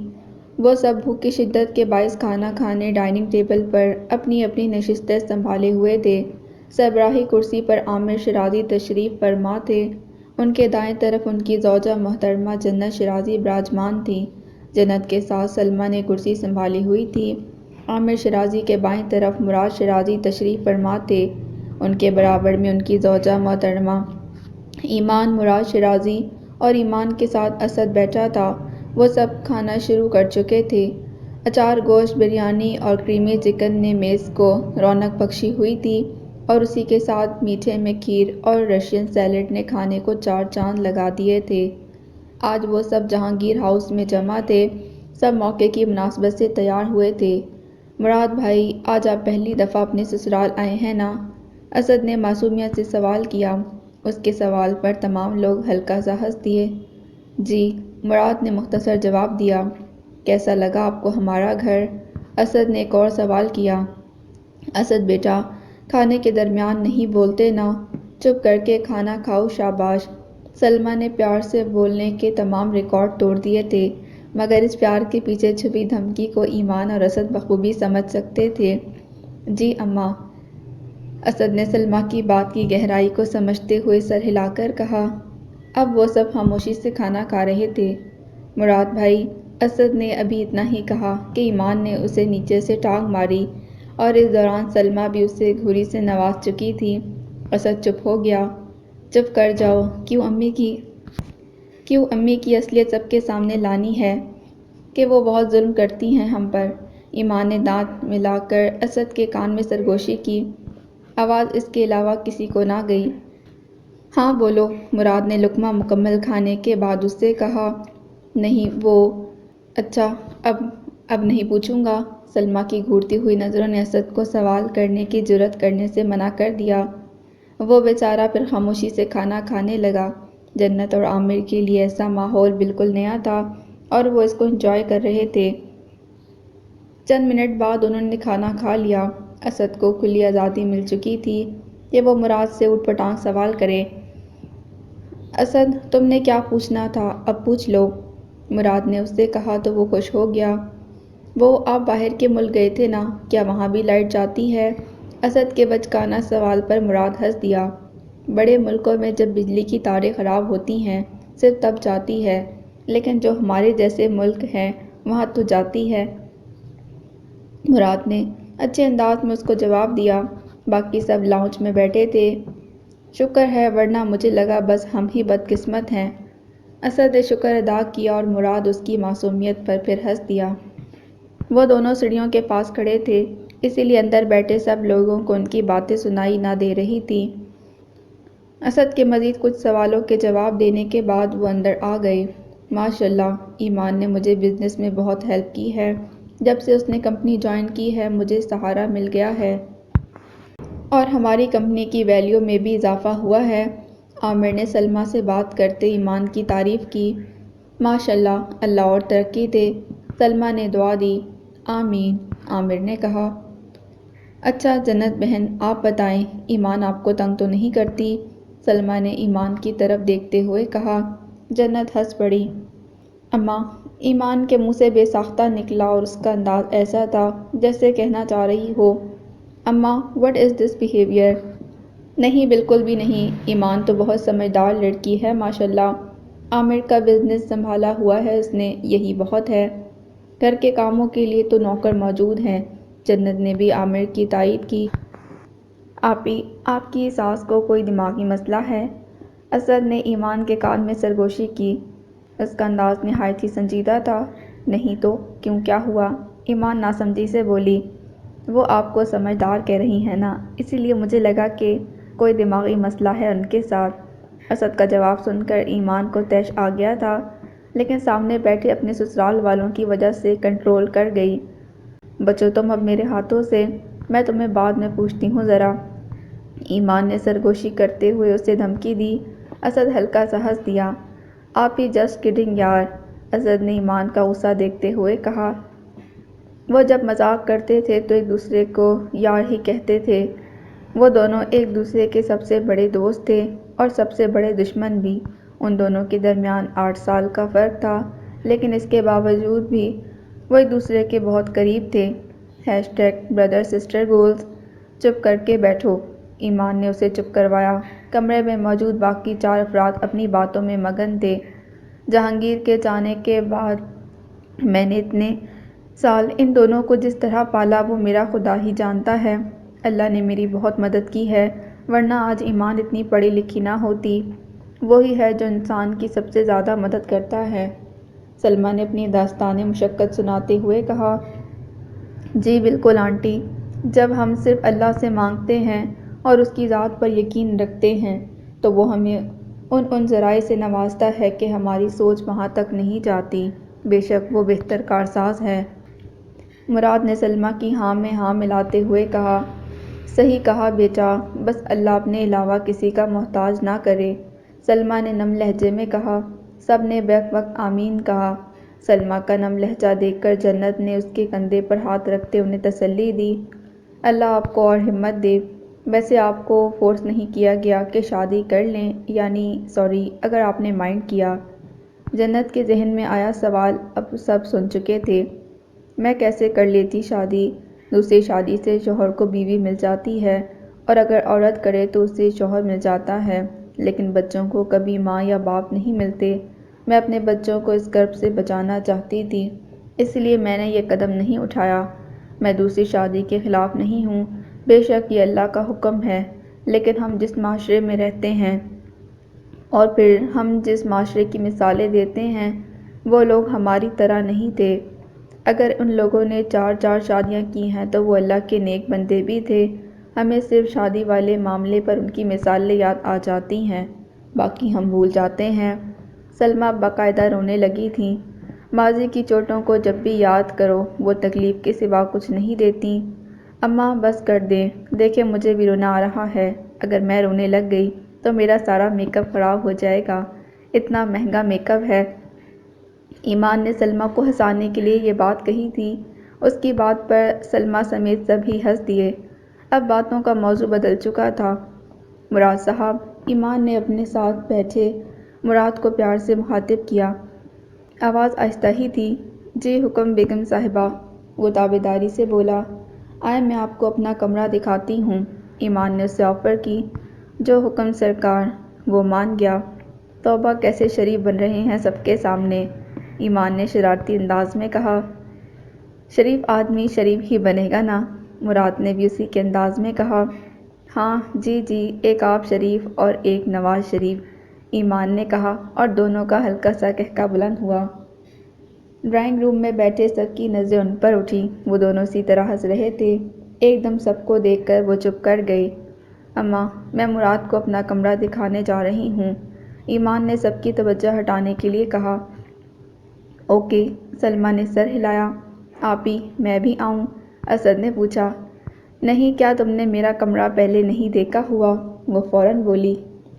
وہ سب بھوک کی شدت کے باعث کھانا کھانے ڈائننگ ٹیبل پر اپنی اپنی نشستیں سنبھالے ہوئے تھے۔ سربراہی کرسی پر عامر شیرازی تشریف فرما تھے، ان کے دائیں طرف ان کی زوجہ محترمہ جنت شیرازی براجمان تھیں۔ جنت کے ساتھ سلمیٰ نے کرسی سنبھالی ہوئی تھی۔ عامر شیرازی کے بائیں طرف مراد شیرازی تشریف فرما تھے، ان کے برابر میں ان کی زوجہ محترمہ ایمان مراد شیرازی، اور ایمان کے ساتھ اسد بیٹھا تھا۔ وہ سب کھانا شروع کر چکے تھے۔ اچار گوشت، بریانی اور کریمی چکن نے میز کو رونق بخشی ہوئی تھی، اور اسی کے ساتھ میٹھے میں کھیر اور رشین سیلڈ نے کھانے کو چار چاند لگا دیے تھے۔ آج وہ سب جہانگیر ہاؤس میں جمع تھے، سب موقع کی مناسبت سے تیار ہوئے تھے۔ مراد بھائی، آج آپ پہلی دفعہ اپنے سسرال آئے ہیں نا؟ اسد نے معصومیت سے سوال کیا۔ اس کے سوال پر تمام لوگ ہلکا سا ہنس دیے۔ جی، مراد نے مختصر جواب دیا۔ کیسا لگا آپ کو ہمارا گھر؟ اسد نے ایک اور سوال کیا۔ اسد بیٹا، کھانے کے درمیان نہیں بولتے نا، چپ کر کے کھانا کھاؤ، شاباش۔ سلمیٰ نے پیار سے بولنے کے تمام ریکارڈ توڑ دیے تھے، مگر اس پیار کے پیچھے چھپی دھمکی کو ایمان اور اسد بخوبی سمجھ سکتے تھے۔ جی اماں، اسد نے سلمیٰ کی بات کی گہرائی کو سمجھتے ہوئے سر ہلا کر کہا۔ اب وہ سب خاموشی سے کھانا کھا رہے تھے۔ مراد بھائی، اسد نے ابھی اتنا ہی کہا کہ ایمان نے اسے نیچے سے ٹانگ ماری، اور اس دوران سلمیٰ بھی اسے گھوری سے نواز چکی تھی۔ اسد چپ ہو گیا۔ چپ کر جاؤ، کیوں امی کی اصلیت سب کے سامنے لانی ہے کہ وہ بہت ظلم کرتی ہیں ہم پر؟ ایمان نے دانت ملا کر اسد کے کان میں سرگوشی کی۔ آواز اس کے علاوہ کسی کو نہ گئی۔ ہاں بولو، مراد نے لقمہ مکمل کھانے کے بعد اس سے کہا۔ نہیں وہ… اچھا اب نہیں پوچھوں گا۔ سلمیٰ کی گھورتی ہوئی نظروں نے اسد کو سوال کرنے کی جرأت کرنے سے منع کر دیا۔ وہ بیچارہ پھر خاموشی سے کھانا کھانے لگا۔ جنت اور عامر کے لیے ایسا ماحول بالکل نیا تھا اور وہ اس کو انجوائے کر رہے تھے۔ چند منٹ بعد انہوں نے کھانا کھا لیا۔ اسد کو کھلی آزادی مل چکی تھی کہ وہ مراد سے اوٹ پٹانگ سوال کرے۔ اسد تم نے کیا پوچھنا تھا اب پوچھ لو، مراد نے اس سے کہا تو وہ خوش ہو گیا۔ وہ آپ باہر کے ملک گئے تھے نا، کیا وہاں بھی لائٹ جاتی ہے؟ اسد کے بچکانہ سوال پر مراد ہنس دیا۔ بڑے ملکوں میں جب بجلی کی تاریں خراب ہوتی ہیں صرف تب جاتی ہے، لیکن جو ہمارے جیسے ملک ہیں وہاں تو جاتی ہے، مراد نے اچھے انداز میں اس کو جواب دیا۔ باقی سب لاؤنج میں بیٹھے تھے۔ شکر ہے، ورنہ مجھے لگا بس ہم ہی بدقسمت ہیں۔ اسد نے شکر ادا کیا اور مراد اس کی معصومیت پر پھر ہنس دیا۔ وہ دونوں سیڑھیوں کے پاس کھڑے تھے، اسی لیے اندر بیٹھے سب لوگوں کو ان کی باتیں سنائی نہ دے رہی تھیں۔ اسد کے مزید کچھ سوالوں کے جواب دینے کے بعد وہ اندر آ گئے۔ ماشاءاللہ، ایمان نے مجھے بزنس میں بہت ہیلپ کی ہے۔ جب سے اس نے کمپنی جوائن کی ہے مجھے سہارا مل گیا ہے اور ہماری کمپنی کی ویلیو میں بھی اضافہ ہوا ہے۔ عامر نے سلمیٰ سے بات کرتے ایمان کی تعریف کی۔ ماشاءاللہ، اللہ اور ترقی دے، سلمیٰ نے دعا دی۔ آمین، عامر نے کہا۔ اچھا جنت بہن، آپ بتائیں ایمان آپ کو تنگ تو نہیں کرتی؟ سلمیٰ نے ایمان کی طرف دیکھتے ہوئے کہا۔ جنت ہنس پڑی۔ اماں، ایمان کے منہ سے بے ساختہ نکلا اور اس کا انداز ایسا تھا جیسے کہنا چاہ رہی ہو، اماں واٹ از دس بیہیویئر؟ نہیں بالکل بھی نہیں، ایمان تو بہت سمجھدار لڑکی ہے ماشاءاللہ۔ عامر کا بزنس سنبھالا ہوا ہے اس نے، یہی بہت ہے۔ گھر کے کاموں کے لیے تو نوکر موجود ہیں۔ جنت نے بھی عامر کی تائید کی۔ آپی، آپ کی ساس کو کوئی دماغی مسئلہ ہے؟ اسد نے ایمان کے کان میں سرگوشی کی۔ اس کا انداز نہایت ہی سنجیدہ تھا۔ نہیں تو، کیوں کیا ہوا؟ ایمان ناسمجھی سے بولی۔ وہ آپ کو سمجھدار کہہ رہی ہیں نا، اسی لیے مجھے لگا کہ کوئی دماغی مسئلہ ہے ان کے ساتھ۔ اسد کا جواب سن کر ایمان کو طیش آ گیا تھا، لیکن سامنے بیٹھے اپنے سسرال والوں کی وجہ سے کنٹرول کر گئی۔ بچو تم اب میرے ہاتھوں سے، میں تمہیں بعد میں پوچھتی ہوں ذرا، ایمان نے سرگوشی کرتے ہوئے اسے دھمکی دی۔ اسد ہلکا سا ہنس دیا۔ آپی جسٹ کڈنگ یار، اسد نے ایمان کا غصہ دیکھتے ہوئے کہا۔ وہ جب مذاق کرتے تھے تو ایک دوسرے کو یار ہی کہتے تھے۔ وہ دونوں ایک دوسرے کے سب سے بڑے دوست تھے اور سب سے بڑے دشمن بھی۔ ان دونوں کے درمیان 8 سال کا فرق تھا، لیکن اس کے باوجود بھی وہ ایک دوسرے کے بہت قریب تھے۔ #برادر سسٹر گولز۔ چپ کر کے بیٹھو، ایمان نے اسے چپ کروایا۔ کمرے میں موجود باقی 4 افراد اپنی باتوں میں مگن تھے۔ جہانگیر کے جانے کے بعد میں نے اتنے سال ان دونوں کو جس طرح پالا وہ میرا خدا ہی جانتا ہے۔ اللہ نے میری بہت مدد کی ہے، ورنہ آج ایمان اتنی پڑھی لکھی نہ ہوتی۔ وہی ہے جو انسان کی سب سے زیادہ مدد کرتا ہے۔ سلمیٰ نے اپنی داستانِ مشقت سناتے ہوئے کہا۔ جی بالکل آنٹی، جب ہم صرف اللہ سے مانگتے ہیں اور اس کی ذات پر یقین رکھتے ہیں تو وہ ہمیں ان ذرائع سے نوازتا ہے کہ ہماری سوچ وہاں تک نہیں جاتی۔ بے شک وہ بہتر کارساز ہے، مراد نے سلمیٰ کی ہاں میں ہاں ملاتے ہوئے کہا۔ صحیح کہا بیٹا، بس اللہ اپنے علاوہ کسی کا محتاج نہ کرے، سلمیٰ نے نم لہجے میں کہا۔ سب نے بیک وقت آمین کہا۔ سلمیٰ کا نم لہجہ دیکھ کر جنت نے اس کے کندھے پر ہاتھ رکھتے انہیں تسلی دی۔ اللہ آپ کو اور ہمت دے۔ ویسے آپ کو فورس نہیں کیا گیا کہ شادی کر لیں، یعنی سوری اگر آپ نے مائنڈ کیا۔ جنت کے ذہن میں آیا سوال اب سب سن چکے تھے۔ میں کیسے کر لیتی شادی؟ دوسری شادی سے شوہر کو بیوی مل جاتی ہے، اور اگر عورت کرے تو اسے شوہر مل جاتا ہے، لیکن بچوں کو کبھی ماں یا باپ نہیں ملتے۔ میں اپنے بچوں کو اس کرب سے بچانا چاہتی تھی، اس لیے میں نے یہ قدم نہیں اٹھایا۔ میں دوسری شادی کے خلاف نہیں ہوں، بے شک یہ اللہ کا حکم ہے، لیکن ہم جس معاشرے میں رہتے ہیں اور پھر ہم جس معاشرے کی مثالیں دیتے ہیں وہ لوگ ہماری طرح نہیں تھے۔ اگر ان لوگوں نے 4 شادیاں کی ہیں تو وہ اللہ کے نیک بندے بھی تھے، ہمیں صرف شادی والے معاملے پر ان کی مثالیں یاد آ جاتی ہیں، باقی ہم بھول جاتے ہیں۔ سلمیٰ باقاعدہ رونے لگی تھیں۔ ماضی کی چوٹوں کو جب بھی یاد کرو وہ تکلیف کے سوا کچھ نہیں دیتیں۔ اماں بس کر دیں، دیکھیں مجھے بھی رونا آ رہا ہے۔ اگر میں رونے لگ گئی تو میرا سارا میک اپ خراب ہو جائے گا، اتنا مہنگا میک اپ ہے۔ ایمان نے سلمیٰ کو ہنسانے کے لیے یہ بات کہی تھی۔ اس کی بات پر سلمیٰ سمیت سبھی ہنس دیے۔ اب باتوں کا موضوع بدل چکا تھا۔ مراد صاحب، ایمان نے اپنے ساتھ بیٹھے مراد کو پیار سے مخاطب کیا۔ آواز آہستہ ہی تھی۔ جی حکم بیگم صاحبہ، وہ تابعداری سے بولا۔ آئیں میں آپ کو اپنا کمرہ دکھاتی ہوں۔ ایمان نے اسے آفر کی۔ جو حکم سرکار، وہ مان گیا۔ توبہ کیسے شریف بن رہے ہیں سب کے سامنے، ایمان نے شرارتی انداز میں کہا۔ شریف آدمی شریف ہی بنے گا نا، مراد نے بھی اسی کے انداز میں کہا۔ ہاں جی جی، ایک آپ شریف اور ایک نواز شریف، ایمان نے کہا اور دونوں کا ہلکا سا قہقہ بلند ہوا۔ ڈرائنگ روم میں بیٹھے سب کی نظریں ان پر اٹھیں۔ وہ دونوں اسی طرح ہنس رہے تھے۔ ایک دم سب کو دیکھ کر وہ چپ کر گئے۔ اماں، میں مراد کو اپنا کمرہ دکھانے جا رہی ہوں، ایمان نے سب کی توجہ ہٹانے کے لیے کہا۔ اوکے، سلمیٰ نے سر ہلایا۔ آپی، میں بھی آؤں؟ اسد نے پوچھا۔ نہیں، کیا تم نے میرا کمرہ پہلے نہیں دیکھا ہوا؟ وہ فوراً بولی۔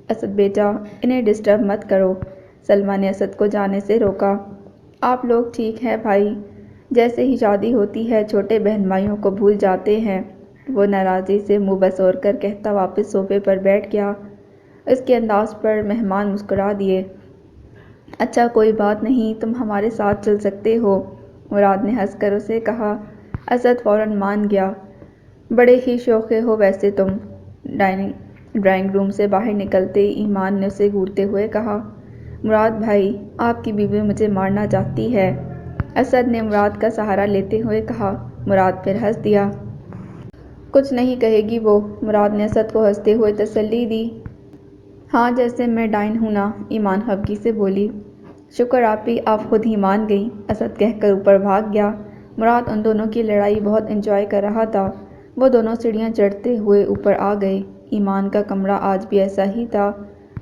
اسد بیٹا، انہیں ڈسٹرب مت کرو، سلمیٰ نے اسد کو جانے سے روکا۔ آپ لوگ ٹھیک ہیں بھائی؟ جیسے ہی شادی ہوتی ہے چھوٹے بہن بھائیوں کو بھول جاتے ہیں، وہ ناراضی سے منہ بسور کر کہتا واپس صوفے پر بیٹھ گیا۔ اس کے انداز پر مہمان مسکرا دیے۔ اچھا کوئی بات نہیں، تم ہمارے ساتھ چل سکتے ہو، مراد نے ہنس کر اسے کہا۔ اسد فوراً مان گیا۔ بڑے ہی شوخے ہو ویسے تم، ڈرائنگ روم سے باہر نکلتے ہی ایمان نے اسے گھورتے ہوئے کہا۔ مراد بھائی، آپ کی بیوی مجھے مارنا چاہتی ہے، اسد نے مراد کا سہارا لیتے ہوئے کہا۔ مراد پھر ہنس دیا۔ کچھ نہیں کہے گی وہ، مراد نے اسد کو ہنستے ہوئے تسلی دی۔ ہاں جیسے میں ڈائن ہوں نا، ایمان خفگی سے بولی۔ شکر آپی، آپ خود ہی مان گئیں، اسد کہہ کر اوپر بھاگ گیا۔ مراد ان دونوں کی لڑائی بہت انجوائے کر رہا تھا۔ وہ دونوں سیڑھیاں چڑھتے ہوئے اوپر آ گئے۔ ایمان کا کمرہ آج بھی ایسا ہی تھا۔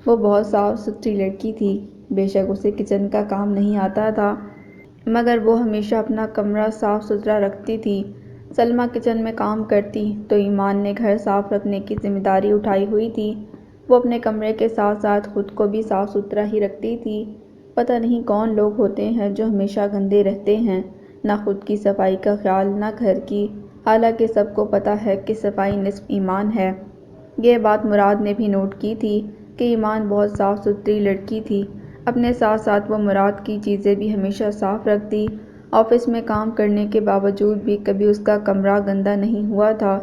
وہ بہت صاف ستھری لڑکی تھی۔ بے شک اسے کچن کا کام نہیں آتا تھا، مگر وہ ہمیشہ اپنا کمرہ صاف ستھرا رکھتی تھی۔ سلمیٰ کچن میں کام کرتی تو ایمان نے گھر صاف رکھنے کی ذمہ داری اٹھائی ہوئی تھی۔ وہ اپنے کمرے کے ساتھ ساتھ خود کو بھی صاف ستھرا ہی رکھتی تھی۔ پتہ نہیں کون لوگ ہوتے ہیں جو ہمیشہ گندے رہتے ہیں، نہ خود کی صفائی کا خیال نہ گھر کی، حالانکہ سب کو پتہ ہے کہ صفائی نصف ایمان ہے۔ یہ بات مراد نے بھی نوٹ کی تھی کہ ایمان بہت صاف ستھری لڑکی تھی۔ اپنے ساتھ ساتھ وہ مراد کی چیزیں بھی ہمیشہ صاف رکھتی۔ آفس میں کام کرنے کے باوجود بھی کبھی اس کا کمرہ گندا نہیں ہوا تھا۔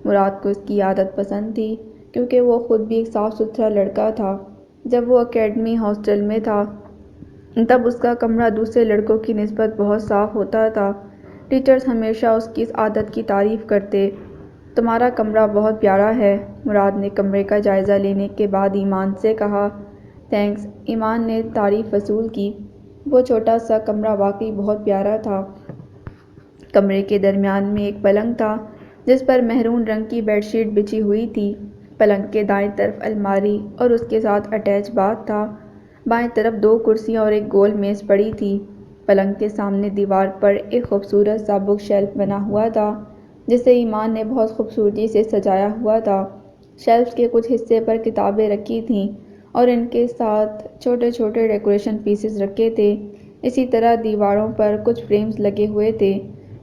مراد کو اس کی عادت پسند تھی، کیونکہ وہ خود بھی ایک صاف ستھرا لڑکا تھا۔ جب وہ اکیڈمی ہاسٹل میں تھا تب اس کا کمرہ دوسرے لڑکوں کی نسبت بہت صاف ہوتا تھا۔ ٹیچرز ہمیشہ اس کی اس عادت کی تعریف کرتے۔ تمہارا کمرہ بہت پیارا ہے، مراد نے کمرے کا جائزہ لینے کے بعد ایمان سے کہا۔ تھینکس، ایمان نے تعریف وصول کی۔ وہ چھوٹا سا کمرہ واقعی بہت پیارا تھا۔ کمرے کے درمیان میں ایک پلنگ تھا جس پر مہرون رنگ کی بیڈ شیٹ بچھی ہوئی تھی۔ پلنگ کے دائیں طرف الماری اور اس کے ساتھ اٹیچ باتھ تھا۔ بائیں طرف 2 کرسیاں اور ایک گول میز پڑی تھی۔ پلنگ کے سامنے دیوار پر ایک خوبصورت سا بک شیلف بنا ہوا تھا جسے ایمان نے بہت خوبصورتی سے سجایا ہوا تھا۔ شیلف کے کچھ حصے پر کتابیں رکھی تھیں اور ان کے ساتھ چھوٹے چھوٹے ڈیکوریشن پیسز رکھے تھے۔ اسی طرح دیواروں پر کچھ فریمز لگے ہوئے تھے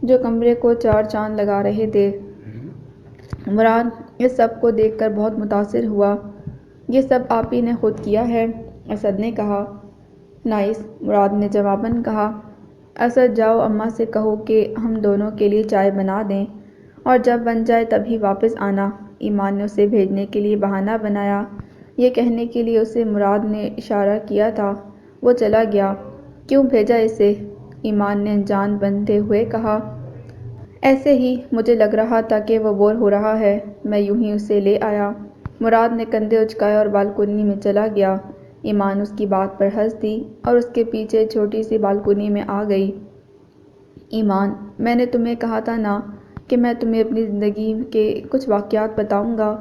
جو کمرے کو 4 چاند لگا رہے تھے۔ مراد اس سب کو دیکھ کر بہت متاثر ہوا۔ یہ سب آپ ہی نے خود کیا ہے، اسد نے کہا۔ نائس، مراد نے جواباً کہا۔ اسد جاؤ اماں سے کہو کہ ہم دونوں کے لیے چائے بنا دیں اور جب بن جائے تبھی واپس آنا، ایمان نے اسے بھیجنے کے لیے بہانہ بنایا۔ یہ کہنے کے لیے اسے مراد نے اشارہ کیا تھا۔ وہ چلا گیا۔ کیوں بھیجا اسے؟ ایمان نے جان بندھتے ہوئے کہا۔ ایسے ہی، مجھے لگ رہا تھا کہ وہ بور ہو رہا ہے، میں یوں ہی اسے لے آیا، مراد نے کندھے اچکائے اور بالکنی میں چلا گیا۔ ایمان اس کی بات پر ہنس دی اور اس کے پیچھے چھوٹی سی بالکنی میں آ گئی۔ ایمان، میں نے تمہیں کہا تھا نا کہ میں تمہیں اپنی زندگی کے کچھ واقعات بتاؤں گا۔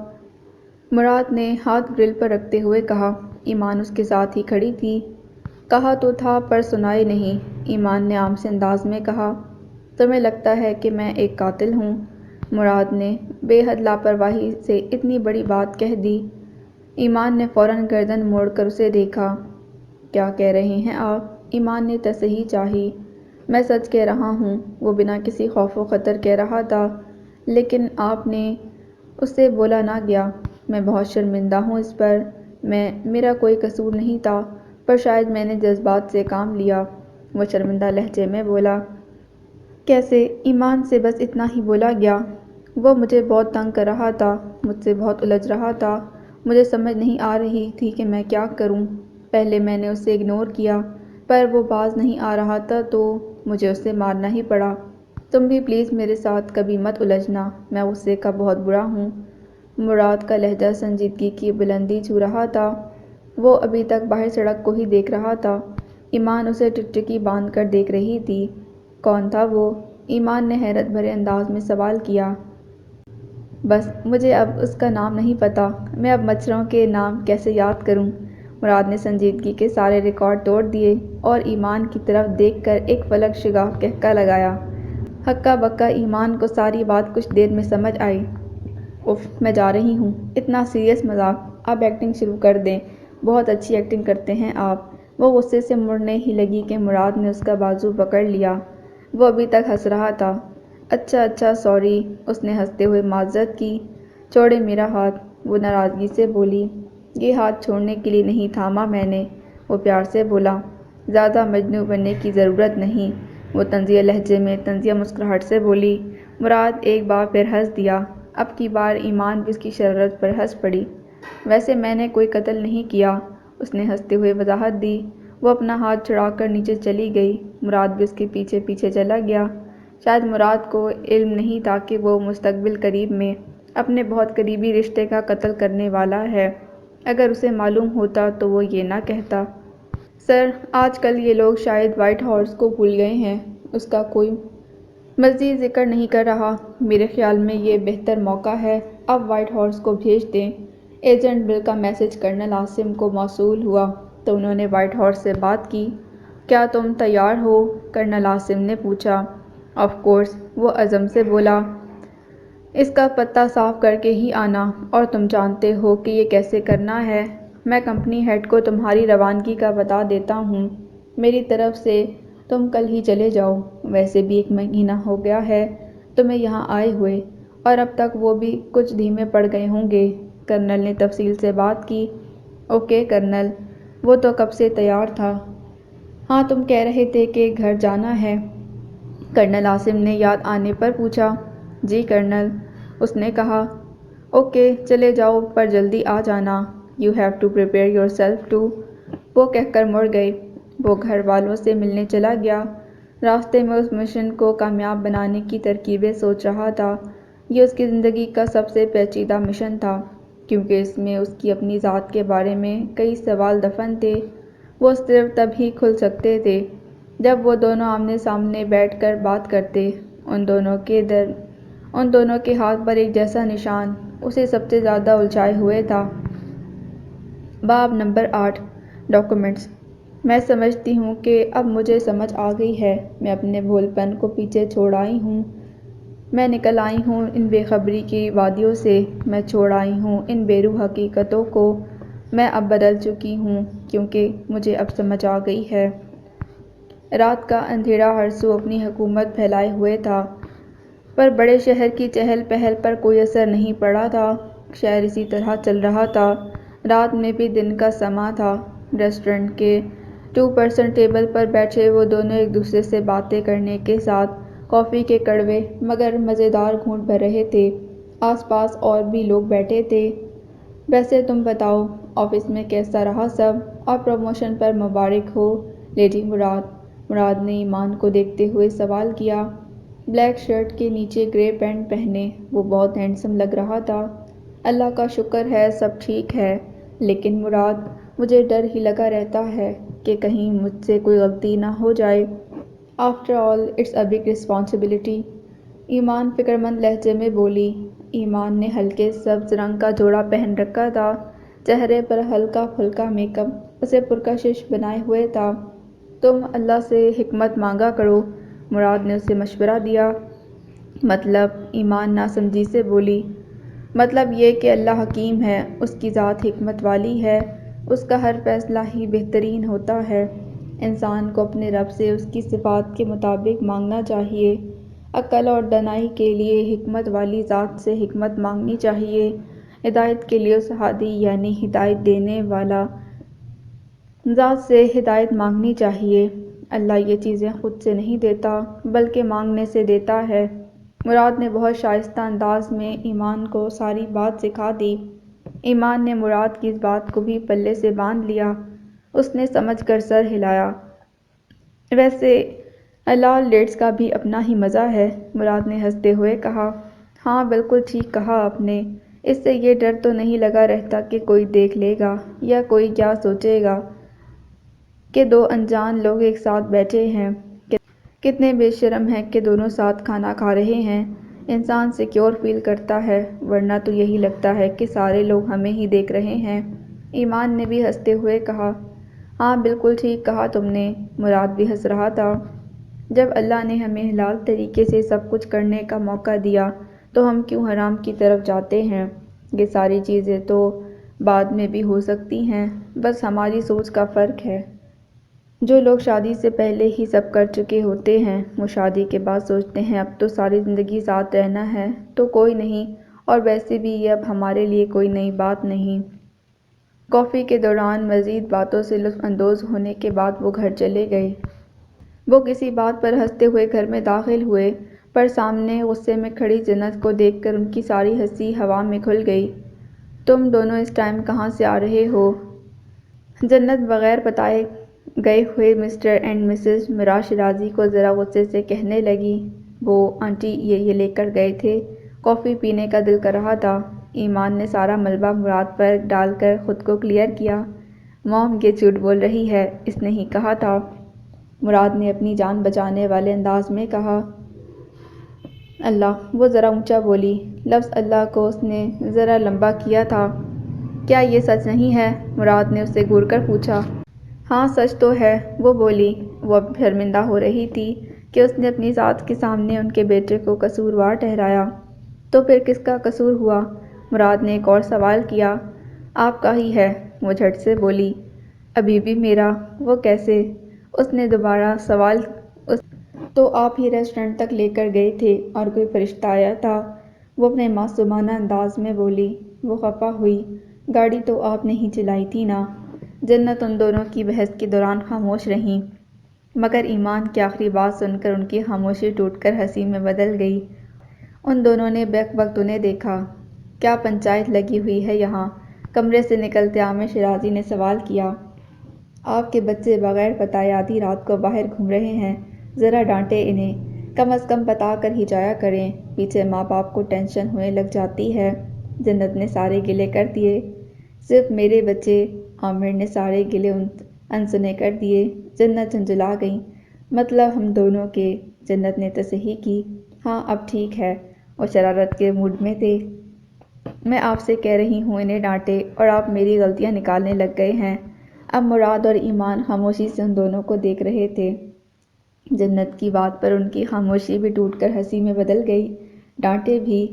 مراد نے ہاتھ گرل پر رکھتے ہوئے کہا۔ ایمان اس کے ساتھ ہی کھڑی تھی۔ کہا تو تھا پر سنائی نہیں، ایمان نے عام سے انداز میں کہا۔ تمہیں لگتا ہے کہ میں ایک قاتل ہوں؟ مراد نے بے حد لاپرواہی سے اتنی بڑی بات کہہ دی۔ ایمان نے فوراً گردن موڑ کر اسے دیکھا۔ کیا کہہ رہے ہیں آپ؟ ایمان نے تصحیح چاہی۔ میں سچ کہہ رہا ہوں، وہ بنا کسی خوف و خطر کہہ رہا تھا۔ لیکن آپ نے، اس سے بولا نہ گیا۔ میں بہت شرمندہ ہوں اس پر۔ میرا کوئی قصور نہیں تھا، پر شاید میں نے جذبات سے کام لیا، وہ شرمندہ لہجے میں بولا۔ کیسے؟ ایمان سے بس اتنا ہی بولا گیا۔ وہ مجھے بہت تنگ کر رہا تھا، مجھ سے بہت الجھ رہا تھا، مجھے سمجھ نہیں آ رہی تھی کہ میں کیا کروں۔ پہلے میں نے اسے اگنور کیا، پر وہ باز نہیں آ رہا تھا تو مجھے اسے مارنا ہی پڑا۔ تم بھی پلیز میرے ساتھ کبھی مت الجھنا، میں غصے کا بہت برا ہوں۔ مراد کا لہجہ سنجیدگی کی بلندی چھو رہا تھا۔ وہ ابھی تک باہر سڑک کو ہی دیکھ رہا تھا۔ ایمان اسے ٹکٹکی باندھ کر دیکھ رہی تھی۔ کون تھا وہ؟ ایمان نے حیرت بھرے انداز میں سوال کیا۔ بس مجھے اب اس کا نام نہیں پتہ، میں اب مچھروں کے نام کیسے یاد کروں؟ مراد نے سنجیدگی کے سارے ریکارڈ توڑ دیے اور ایمان کی طرف دیکھ کر ایک فلک شگاف قہقہ لگایا۔ ہکا بکا ایمان کو ساری بات کچھ دیر میں سمجھ آئی۔ اف، میں جا رہی ہوں۔ اتنا سیریس مذاق؟ اب ایکٹنگ شروع کر دیں، بہت اچھی ایکٹنگ کرتے ہیں آپ۔ وہ غصے سے مڑنے ہی لگی کہ مراد نے اس کا بازو پکڑ لیا۔ وہ ابھی تک ہنس رہا تھا۔ اچھا سوری، اس نے ہنستے ہوئے معذرت کی۔ چھوڑے میرا ہاتھ، وہ ناراضگی سے بولی۔ یہ ہاتھ چھوڑنے کے لیے نہیں تھاما میں نے، وہ پیار سے بولا۔ زیادہ مجنوں بننے کی ضرورت نہیں، وہ طنزیہ لہجے میں طنزیہ مسکراہٹ سے بولی۔ مراد ایک بار پھر ہنس دیا۔ اب کی بار ایمان بھی اس کی شرارت پر ہنس پڑی۔ ویسے میں نے کوئی قتل نہیں کیا، اس نے ہنستے ہوئے وضاحت دی۔ وہ اپنا ہاتھ چھڑا کر نیچے چلی گئی۔ مراد بھی اس کے پیچھے پیچھے چلا گیا۔ شاید مراد کو علم نہیں تھا کہ وہ مستقبل قریب میں اپنے بہت قریبی رشتے کا قتل کرنے والا ہے۔ اگر اسے معلوم ہوتا تو وہ یہ نہ کہتا۔ سر، آج کل یہ لوگ شاید وائٹ ہارس کو بھول گئے ہیں، اس کا کوئی مزید ذکر نہیں کر رہا۔ میرے خیال میں یہ بہتر موقع ہے، اب وائٹ ہارس کو بھیج دیں۔ ایجنٹ بل کا میسج کرنل عاصم کو موصول ہوا تو انہوں نے وائٹ ہارس سے بات کی۔ کیا تم تیار ہو؟ کرنل عاصم نے پوچھا۔ آف کورس، وہ عزم سے بولا۔ اس کا پتہ صاف کر کے ہی آنا، اور تم جانتے ہو کہ یہ کیسے کرنا ہے۔ میں کمپنی ہیڈ کو تمہاری روانگی کا بتا دیتا ہوں۔ میری طرف سے تم کل ہی چلے جاؤ، ویسے بھی 1 مہینہ ہو گیا ہے تمہیں یہاں آئے ہوئے، اور اب تک وہ بھی کچھ دھیمے پڑ گئے ہوں گے۔ کرنل نے تفصیل سے بات کی۔ اوکے کرنل، وہ تو کب سے تیار تھا۔ ہاں، تم کہہ رہے تھے کہ گھر جانا ہے، کرنل عاصم نے یاد آنے پر پوچھا۔ جی کرنل، اس نے کہا۔ اوکے، چلے جاؤ پر جلدی آ جانا۔ You have to prepare yourself too, وہ کہہ کر مڑ گئے۔ وہ گھر والوں سے ملنے چلا گیا۔ راستے میں اس مشن کو کامیاب بنانے کی ترکیبیں سوچ رہا تھا۔ یہ اس کی زندگی کا سب سے پیچیدہ مشن تھا، کیونکہ اس میں اس کی اپنی ذات کے بارے میں کئی سوال دفن تھے۔ وہ صرف تب ہی کھل سکتے تھے جب وہ دونوں آمنے سامنے بیٹھ کر بات کرتے۔ ان دونوں کے ہاتھ پر ایک جیسا نشان اسے سب سے زیادہ الجھائے ہوئے تھا۔ باب نمبر 8 ڈاکومنٹس۔ میں سمجھتی ہوں کہ اب مجھے سمجھ آ گئی ہے، میں اپنے بھول پن کو پیچھے چھوڑ آئی ہوں۔ میں نکل آئی ہوں ان بے خبری کی وادیوں سے، میں چھوڑ آئی ہوں ان بے روح حقیقتوں کو۔ میں اب بدل چکی ہوں، کیونکہ مجھے اب سمجھ آ گئی ہے۔ رات کا اندھیرا ہر سو اپنی حکومت پھیلائے ہوئے تھا، پر بڑے شہر کی چہل پہل پر کوئی اثر نہیں پڑا تھا۔ شہر اسی طرح چل رہا تھا، رات میں بھی دن کا سماں تھا۔ ریسٹورنٹ کے 2 پرسن ٹیبل پر بیٹھے وہ دونوں ایک دوسرے سے باتیں کرنے کے ساتھ کافی کے کڑوے مگر مزیدار گھونٹ بھر رہے تھے۔ آس پاس اور بھی لوگ بیٹھے تھے۔ ویسے تم بتاؤ، آفس میں کیسا رہا سب، اور پروموشن پر مبارک ہو لیڈی مراد، مراد نے ایمان کو دیکھتے ہوئے سوال کیا۔ بلیک شرٹ کے نیچے گرے پینٹ پہنے وہ بہت ہینڈسم لگ رہا تھا۔ اللہ کا شکر ہے سب ٹھیک ہے، لیکن مراد، مجھے ڈر ہی لگا رہتا ہے کہ کہیں مجھ سے کوئی غلطی نہ ہو جائے۔ After all it's a big responsibility. Iman فکر مند لہجے میں بولی۔ ایمان نے ہلکے سبز رنگ کا جوڑا پہن رکھا تھا، چہرے پر ہلکا پھلکا میک اپ اسے پرکشش بنائے ہوئے تھا۔ تم اللہ سے حکمت مانگا کرو، مراد نے اسے مشورہ دیا۔ مطلب؟ ایمان ناسمجھی سے بولی۔ مطلب یہ کہ اللہ حکیم ہے، اس کی ذات حکمت والی ہے، اس کا ہر فیصلہ ہی بہترین ہوتا ہے۔ انسان کو اپنے رب سے اس کی صفات کے مطابق مانگنا چاہیے۔ عقل اور دانائی کے لیے حکمت والی ذات سے حکمت مانگنی چاہیے، ہدایت کے لیے اس ہادی یعنی ہدایت دینے والا ذات سے ہدایت مانگنی چاہیے۔ اللہ یہ چیزیں خود سے نہیں دیتا بلکہ مانگنے سے دیتا ہے۔ مراد نے بہت شائستہ انداز میں ایمان کو ساری بات سکھا دی۔ ایمان نے مراد کی اس بات کو بھی پلے سے باندھ لیا۔ اس نے سمجھ کر سر ہلایا۔ ویسے حلال ڈیٹس کا بھی اپنا ہی مزہ ہے، مراد نے ہنستے ہوئے کہا۔ ہاں بالکل ٹھیک کہا آپ نے، اس سے یہ ڈر تو نہیں لگا رہتا کہ کوئی دیکھ لے گا یا کوئی کیا سوچے گا کہ دو انجان لوگ ایک ساتھ بیٹھے ہیں، کتنے بے شرم ہیں کہ دونوں ساتھ کھانا کھا رہے ہیں۔ انسان سیکیور فیل کرتا ہے، ورنہ تو یہی لگتا ہے کہ سارے لوگ ہمیں ہی دیکھ رہے ہیں۔ ایمان نے بھی ہنستے ہوئے کہا۔ ہاں بالکل ٹھیک کہا تم نے، مراد بھی ہنس رہا تھا۔ جب اللہ نے ہمیں حلال طریقے سے سب کچھ کرنے کا موقع دیا تو ہم کیوں حرام کی طرف جاتے ہیں؟ یہ ساری چیزیں تو بعد میں بھی ہو سکتی ہیں، بس ہماری سوچ کا فرق ہے۔ جو لوگ شادی سے پہلے ہی سب کر چکے ہوتے ہیں، وہ شادی کے بعد سوچتے ہیں اب تو ساری زندگی ساتھ رہنا ہے تو کوئی نہیں، اور ویسے بھی یہ اب ہمارے لیے کوئی نئی بات نہیں۔ کافی کے دوران مزید باتوں سے لطف اندوز ہونے کے بعد وہ گھر چلے گئے۔ وہ کسی بات پر ہنستے ہوئے گھر میں داخل ہوئے، پر سامنے غصے میں کھڑی جنت کو دیکھ کر ان کی ساری ہنسی ہوا میں گھل گئی۔ تم دونوں اس ٹائم کہاں سے آ رہے ہو؟ جنت بغیر بتائے گئے ہوئے مسٹر اینڈ مسز میراج شیرازی کو ذرا غصے سے کہنے لگی۔ وہ آنٹی یہ لے کر گئے تھے، کافی پینے کا دل کر رہا تھا۔ ایمان نے سارا ملبہ مراد پر ڈال کر خود کو کلیئر کیا۔ موم یہ جھوٹ بول رہی ہے، اس نے ہی کہا تھا، مراد نے اپنی جان بچانے والے انداز میں کہا۔ اللہ، وہ ذرا اونچا بولی۔ لفظ اللہ کو اس نے ذرا لمبا کیا تھا۔ کیا یہ سچ نہیں ہے؟ مراد نے اس سے گھور کر پوچھا۔ ہاں سچ تو ہے، وہ بولی۔ وہ اب شرمندہ ہو رہی تھی کہ اس نے اپنی ذات کے سامنے ان کے بیٹے کو قصوروار ٹھہرایا۔ تو پھر کس کا قصور ہوا؟ مراد نے ایک اور سوال کیا۔ آپ کا ہی ہے، وہ جھٹ سے بولی۔ ابھی بھی میرا؟ وہ کیسے؟ اس نے دوبارہ سوال تو آپ ہی ریسٹورنٹ تک لے کر گئے تھے اور کوئی فرشتہ آیا تھا، وہ اپنے معصومانہ انداز میں بولی۔ وہ خفا ہوئی۔ گاڑی تو آپ نے ہی چلائی تھی نا؟ جنت ان دونوں کی بحث کے دوران خاموش رہیں، مگر ایمان کی آخری بات سن کر ان کی خاموشی ٹوٹ کر ہنسی میں بدل گئی۔ ان دونوں نے بیک وقت انہیں دیکھا۔ کیا پنچایت لگی ہوئی ہے یہاں؟ کمرے سے نکلتے عامر شیرازی نے سوال کیا۔ آپ کے بچے بغیر بتائے آدھی رات کو باہر گھوم رہے ہیں، ذرا ڈانٹیں انہیں، کم از کم بتا کر ہی جایا کریں، پیچھے ماں باپ کو ٹینشن ہونے لگ جاتی ہے۔ جنت نے سارے گلے کر دیے۔ صرف میرے بچے؟ عامر نے سارے گلے انسنے کر دیے۔ جنت جھنجھلا گئی۔ مطلب ہم دونوں کے؟ جنت نے تصحیح کی۔ ہاں اب ٹھیک ہے، وہ شرارت کے موڈ میں تھے۔ میں آپ سے کہہ رہی ہوں انہیں ڈانٹیں اور آپ میری غلطیاں نکالنے لگ گئے ہیں۔ اب مراد اور ایمان خاموشی سے ان دونوں کو دیکھ رہے تھے۔ جنت کی بات پر ان کی خاموشی بھی ٹوٹ کر ہنسی میں بدل گئی۔ ڈانٹے بھی؟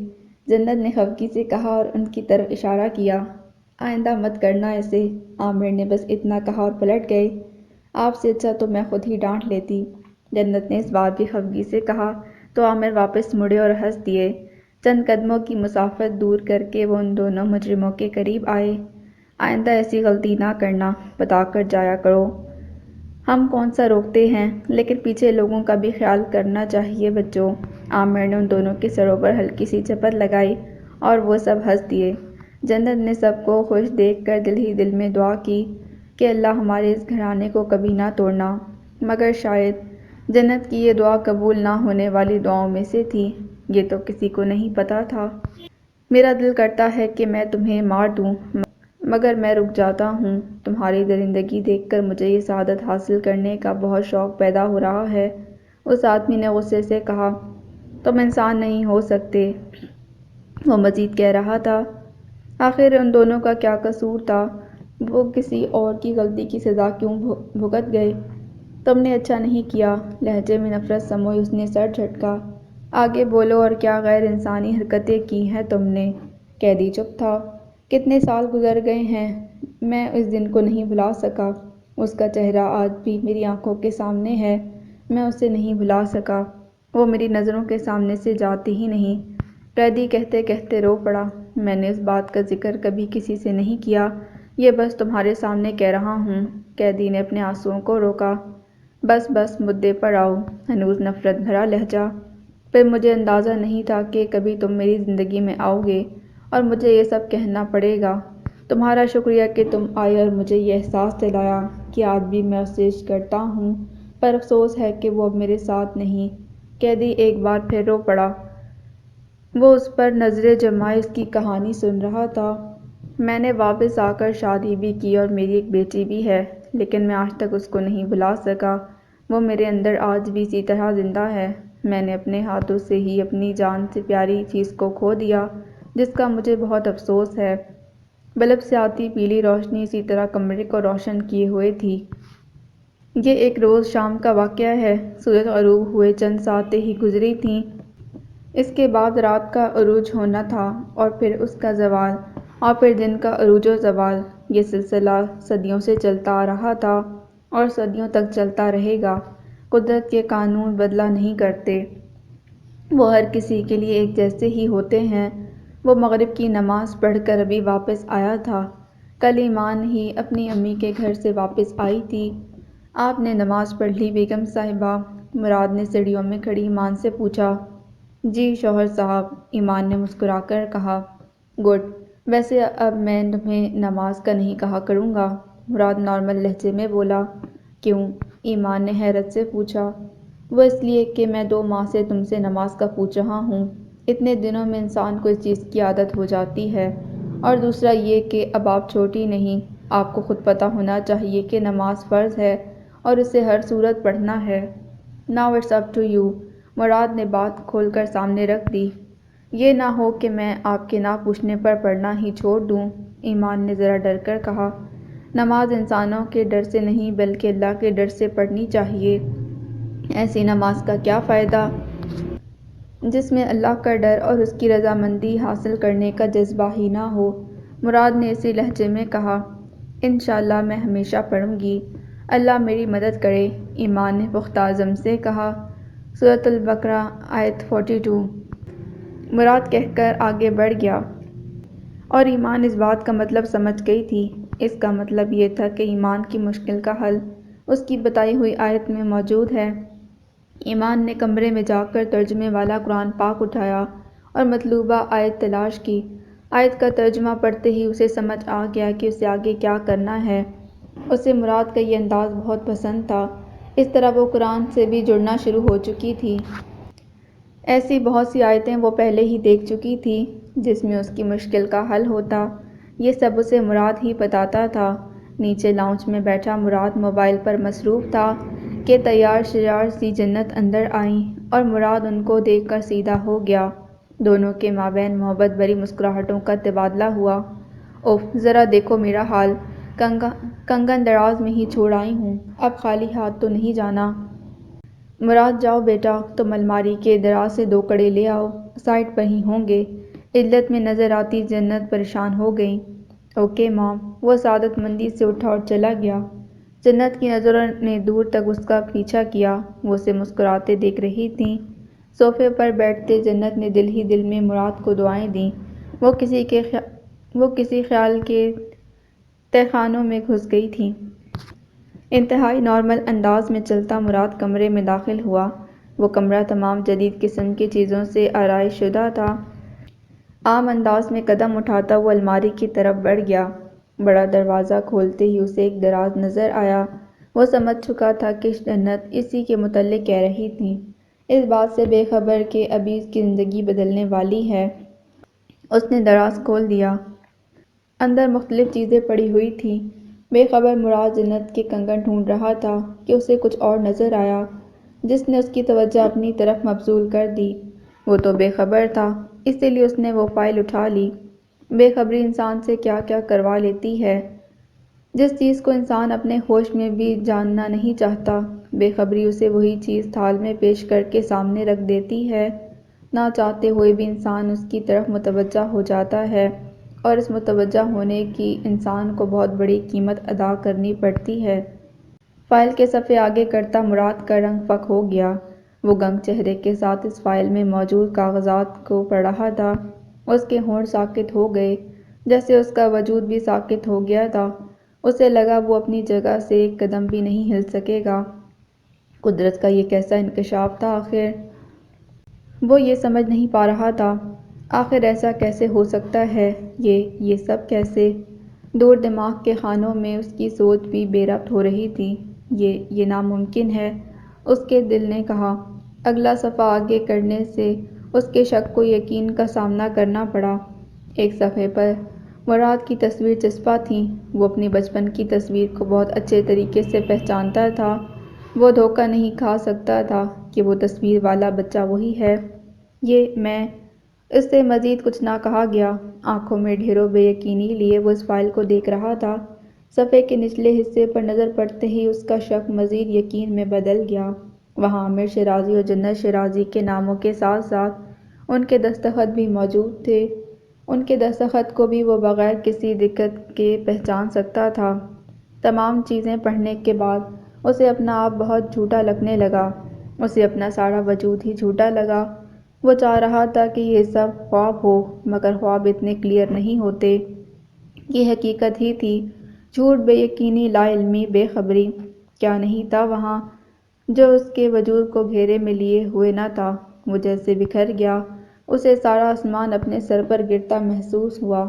جنت نے خفگی سے کہا اور ان کی طرف اشارہ کیا۔ آئندہ مت کرنا ایسے، عامر نے بس اتنا کہا اور پلٹ گئے۔ آپ سے اچھا تو میں خود ہی ڈانٹ لیتی، جنت نے اس بار بھی خفگی سے کہا، تو عامر واپس مڑے اور ہنس دیے۔ چند قدموں کی مسافت دور کر کے وہ ان دونوں مجرموں کے قریب آئے۔ آئندہ ایسی غلطی نہ کرنا، بتا کر جایا کرو۔ ہم کون سا روکتے ہیں، لیکن پیچھے لوگوں کا بھی خیال کرنا چاہیے بچوں۔ عامر نے ان دونوں کے سروں پر ہلکی سی چپت لگائی اور وہ سب ہنس دیے۔ جنت نے سب کو خوش دیکھ کر دل ہی دل میں دعا کی کہ اللہ ہمارے اس گھرانے کو کبھی نہ توڑنا، مگر شاید جنت کی یہ دعا قبول نہ ہونے والی دعاؤں میں سے تھی، یہ تو کسی کو نہیں پتہ تھا۔ میرا دل کرتا ہے کہ میں تمہیں مار دوں، مگر میں رک جاتا ہوں، تمہاری درندگی دیکھ کر مجھے یہ سعادت حاصل کرنے کا بہت شوق پیدا ہو رہا ہے، اس آدمی نے غصے سے کہا۔ تم انسان نہیں ہو سکتے، وہ مزید کہہ رہا تھا۔ آخر ان دونوں کا کیا قصور تھا؟ وہ کسی اور کی غلطی کی سزا کیوں بھگت گئے؟ تم نے اچھا نہیں کیا، لہجے میں نفرت سموئی اس نے سر جھٹکا۔ آگے بولو، اور کیا غیر انسانی حرکتیں کی ہیں تم نے؟ قیدی چپ تھا۔ کتنے سال گزر گئے ہیں، میں اس دن کو نہیں بھلا سکا۔ اس کا چہرہ آج بھی میری آنکھوں کے سامنے ہے، میں اسے نہیں بھلا سکا۔ وہ میری نظروں کے سامنے سے جاتی ہی نہیں۔ قیدی کہتے کہتے رو پڑا۔ میں نے اس بات کا ذکر کبھی کسی سے نہیں کیا، یہ بس تمہارے سامنے کہہ رہا ہوں۔ قیدی نے اپنے آنسوؤں کو روکا۔ بس بس، مدعے پر آؤ، ہنوز نفرت بھرا لہجہ۔ پھر مجھے اندازہ نہیں تھا کہ کبھی تم میری زندگی میں آؤ گے اور مجھے یہ سب کہنا پڑے گا۔ تمہارا شکریہ کہ تم آئے اور مجھے یہ احساس دلایا کہ آج بھی میں اس سے عشق کرتا ہوں، پر افسوس ہے کہ وہ اب میرے ساتھ نہیں۔ قیدی ایک بار پھر رو پڑا۔ وہ اس پر نظریں جمائے اس کی کہانی سن رہا تھا۔ میں نے واپس آ کر شادی بھی کی اور میری ایک بیٹی بھی ہے، لیکن میں آج تک اس کو نہیں بھلا سکا۔ وہ میرے اندر آج بھی اسی طرح زندہ ہے۔ میں نے اپنے ہاتھوں سے ہی اپنی جان سے پیاری چیز کو کھو دیا، جس کا مجھے بہت افسوس ہے۔ بلب سے آتی پیلی روشنی اسی طرح کمرے کو روشن کیے ہوئے تھی۔ یہ ایک روز شام کا واقعہ ہے۔ سورج غروب ہوئے چند ساعتیں ہی گزری تھیں۔ اس کے بعد رات کا عروج ہونا تھا، اور پھر اس کا زوال، اور پھر دن کا عروج و زوال۔ یہ سلسلہ صدیوں سے چلتا آ رہا تھا اور صدیوں تک چلتا رہے گا۔ قدرت کے قانون بدلا نہیں کرتے، وہ ہر کسی کے لیے ایک جیسے ہی ہوتے ہیں۔ وہ مغرب کی نماز پڑھ کر ابھی واپس آیا تھا۔ کل ایمان ہی اپنی امی کے گھر سے واپس آئی تھی۔ آپ نے نماز پڑھ لی بیگم صاحبہ؟ مراد نے سیڑھیوں میں کھڑی ایمان سے پوچھا۔ جی شوہر صاحب، ایمان نے مسکرا کر کہا۔ گڈ، ویسے اب میں تمہیں نماز کا نہیں کہا کروں گا، مراد نارمل لہجے میں بولا۔ کیوں؟ ایمان نے حیرت سے پوچھا۔ وہ اس لیے کہ میں 2 ماہ سے تم سے نماز کا پوچھ رہا ہوں۔ اتنے دنوں میں انسان کو اس چیز کی عادت ہو جاتی ہے، اور دوسرا یہ کہ اب آپ چھوٹی نہیں، آپ کو خود پتہ ہونا چاہیے کہ نماز فرض ہے اور اسے ہر صورت پڑھنا ہے۔ Now it's up to you, Murad نے بات کھول کر سامنے رکھ دی۔ یہ نہ ہو کہ میں آپ کے نہ پوچھنے پر پڑھنا ہی چھوڑ دوں، ایمان نے ذرا ڈر کر کہا۔ نماز انسانوں کے ڈر سے نہیں بلکہ اللہ کے ڈر سے پڑھنی چاہیے۔ ایسی نماز کا کیا فائدہ جس میں اللہ کا ڈر اور اس کی رضامندی حاصل کرنے کا جذبہ ہی نہ ہو، مراد نے اسی لہجے میں کہا۔ انشاءاللہ میں ہمیشہ پڑھوں گی، اللہ میری مدد کرے، ایمان نے پختہ عزم سے کہا۔ سورۃ البقرہ آیت 42۔ مراد کہہ کر آگے بڑھ گیا، اور ایمان اس بات کا مطلب سمجھ گئی تھی۔ اس کا مطلب یہ تھا کہ ایمان کی مشکل کا حل اس کی بتائی ہوئی آیت میں موجود ہے۔ ایمان نے کمرے میں جا کر ترجمے والا قرآن پاک اٹھایا اور مطلوبہ آیت تلاش کی۔ آیت کا ترجمہ پڑھتے ہی اسے سمجھ آ گیا کہ اسے آگے کیا کرنا ہے۔ اسے مراد کا یہ انداز بہت پسند تھا، اس طرح وہ قرآن سے بھی جڑنا شروع ہو چکی تھی۔ ایسی بہت سی آیتیں وہ پہلے ہی دیکھ چکی تھی جس میں اس کی مشکل کا حل ہوتا۔ یہ سب اسے مراد ہی بتاتا تھا۔ نیچے لاؤنج میں بیٹھا مراد موبائل پر مصروف تھا کہ تیار شیار سی جنت اندر آئیں اور مراد ان کو دیکھ کر سیدھا ہو گیا۔ دونوں کے مابین محبت بھری مسکراہٹوں کا تبادلہ ہوا۔ اف، ذرا دیکھو میرا حال، کنگن دراز میں ہی چھوڑ آئی ہوں، اب خالی ہاتھ تو نہیں جانا۔ مراد جاؤ بیٹا، تم الماری کے دراز سے 2 کڑے لے آؤ، سائڈ پر ہی ہوں گے۔ علت میں نظر آتی جنت پریشان ہو گئی۔ اوکے مام، وہ سعادت مندی سے اٹھا اور چلا گیا۔ جنت کی نظروں نے دور تک اس کا پیچھا کیا، وہ اسے مسکراتے دیکھ رہی تھیں۔ صوفے پر بیٹھتے جنت نے دل ہی دل میں مراد کو دعائیں دیں۔ وہ کسی خیال کے تہخانوں میں گھس گئی تھی۔ انتہائی نارمل انداز میں چلتا مراد کمرے میں داخل ہوا۔ وہ کمرہ تمام جدید قسم کی چیزوں سے آرائش شدہ تھا۔ عام انداز میں قدم اٹھاتا وہ الماری کی طرف بڑھ گیا۔ بڑا دروازہ کھولتے ہی اسے ایک دراز نظر آیا۔ وہ سمجھ چکا تھا کہ جنت اسی کے متعلق کہہ رہی تھی، اس بات سے بے خبر کہ ابھی اس کی زندگی بدلنے والی ہے۔ اس نے دراز کھول دیا۔ اندر مختلف چیزیں پڑی ہوئی تھیں۔ بے خبر مراد جنت کے کنگن ڈھونڈ رہا تھا کہ اسے کچھ اور نظر آیا جس نے اس کی توجہ اپنی طرف مبذول کر دی۔ وہ تو بے خبر تھا، اسی لیے اس نے وہ فائل اٹھا لی۔ بے خبری انسان سے کیا کیا کروا لیتی ہے، جس چیز کو انسان اپنے ہوش میں بھی جاننا نہیں چاہتا، بے خبری اسے وہی چیز تھال میں پیش کر کے سامنے رکھ دیتی ہے۔ نہ چاہتے ہوئے بھی انسان اس کی طرف متوجہ ہو جاتا ہے، اور اس متوجہ ہونے کی انسان کو بہت بڑی قیمت ادا کرنی پڑتی ہے۔ فائل کے صفحے آگے کرتا مراد کا رنگ فک ہو گیا۔ وہ گنگ چہرے کے ساتھ اس فائل میں موجود کاغذات کو پڑھ رہا تھا۔ اس کے ہونٹ ساکت ہو گئے، جیسے اس کا وجود بھی ساکت ہو گیا تھا۔ اسے لگا وہ اپنی جگہ سے ایک قدم بھی نہیں ہل سکے گا۔ قدرت کا یہ کیسا انکشاف تھا آخر؟ وہ یہ سمجھ نہیں پا رہا تھا۔ آخر ایسا کیسے ہو سکتا ہے؟ یہ سب کیسے؟ دور دماغ کے خانوں میں اس کی سوچ بھی بے ربط ہو رہی تھی۔ یہ ناممکن ہے، اس کے دل نے کہا۔ اگلا صفحہ آگے کرنے سے اس کے شک کو یقین کا سامنا کرنا پڑا۔ ایک صفحے پر مراد کی تصویر چسپاں تھی۔ وہ اپنی بچپن کی تصویر کو بہت اچھے طریقے سے پہچانتا تھا۔ وہ دھوکہ نہیں کھا سکتا تھا کہ وہ تصویر والا بچہ وہی ہے۔ میں اس سے مزید کچھ نہ کہا گیا۔ آنکھوں میں ڈھیروں بے یقینی لیے وہ اس فائل کو دیکھ رہا تھا۔ صفحے کے نچلے حصے پر نظر پڑتے ہی اس کا شک مزید یقین میں بدل گیا۔ وہاں عامر شیرازی اور جنت شیرازی کے ناموں کے ساتھ ساتھ ان کے دستخط بھی موجود تھے۔ ان کے دستخط کو بھی وہ بغیر کسی دقت کے پہچان سکتا تھا۔ تمام چیزیں پڑھنے کے بعد اسے اپنا آپ بہت جھوٹا لگنے لگا۔ اسے اپنا سارا وجود ہی جھوٹا لگا۔ وہ چاہ رہا تھا کہ یہ سب خواب ہو، مگر خواب اتنے کلیئر نہیں ہوتے۔ یہ حقیقت ہی تھی۔ جھوٹ، بے یقینی، لا علمی، بے خبری، کیا نہیں تھا وہاں جو اس کے وجود کو گھیرے میں لیے ہوئے نہ تھا؟ وہ جیسے بکھر گیا۔ اسے سارا آسمان اپنے سر پر گرتا محسوس ہوا۔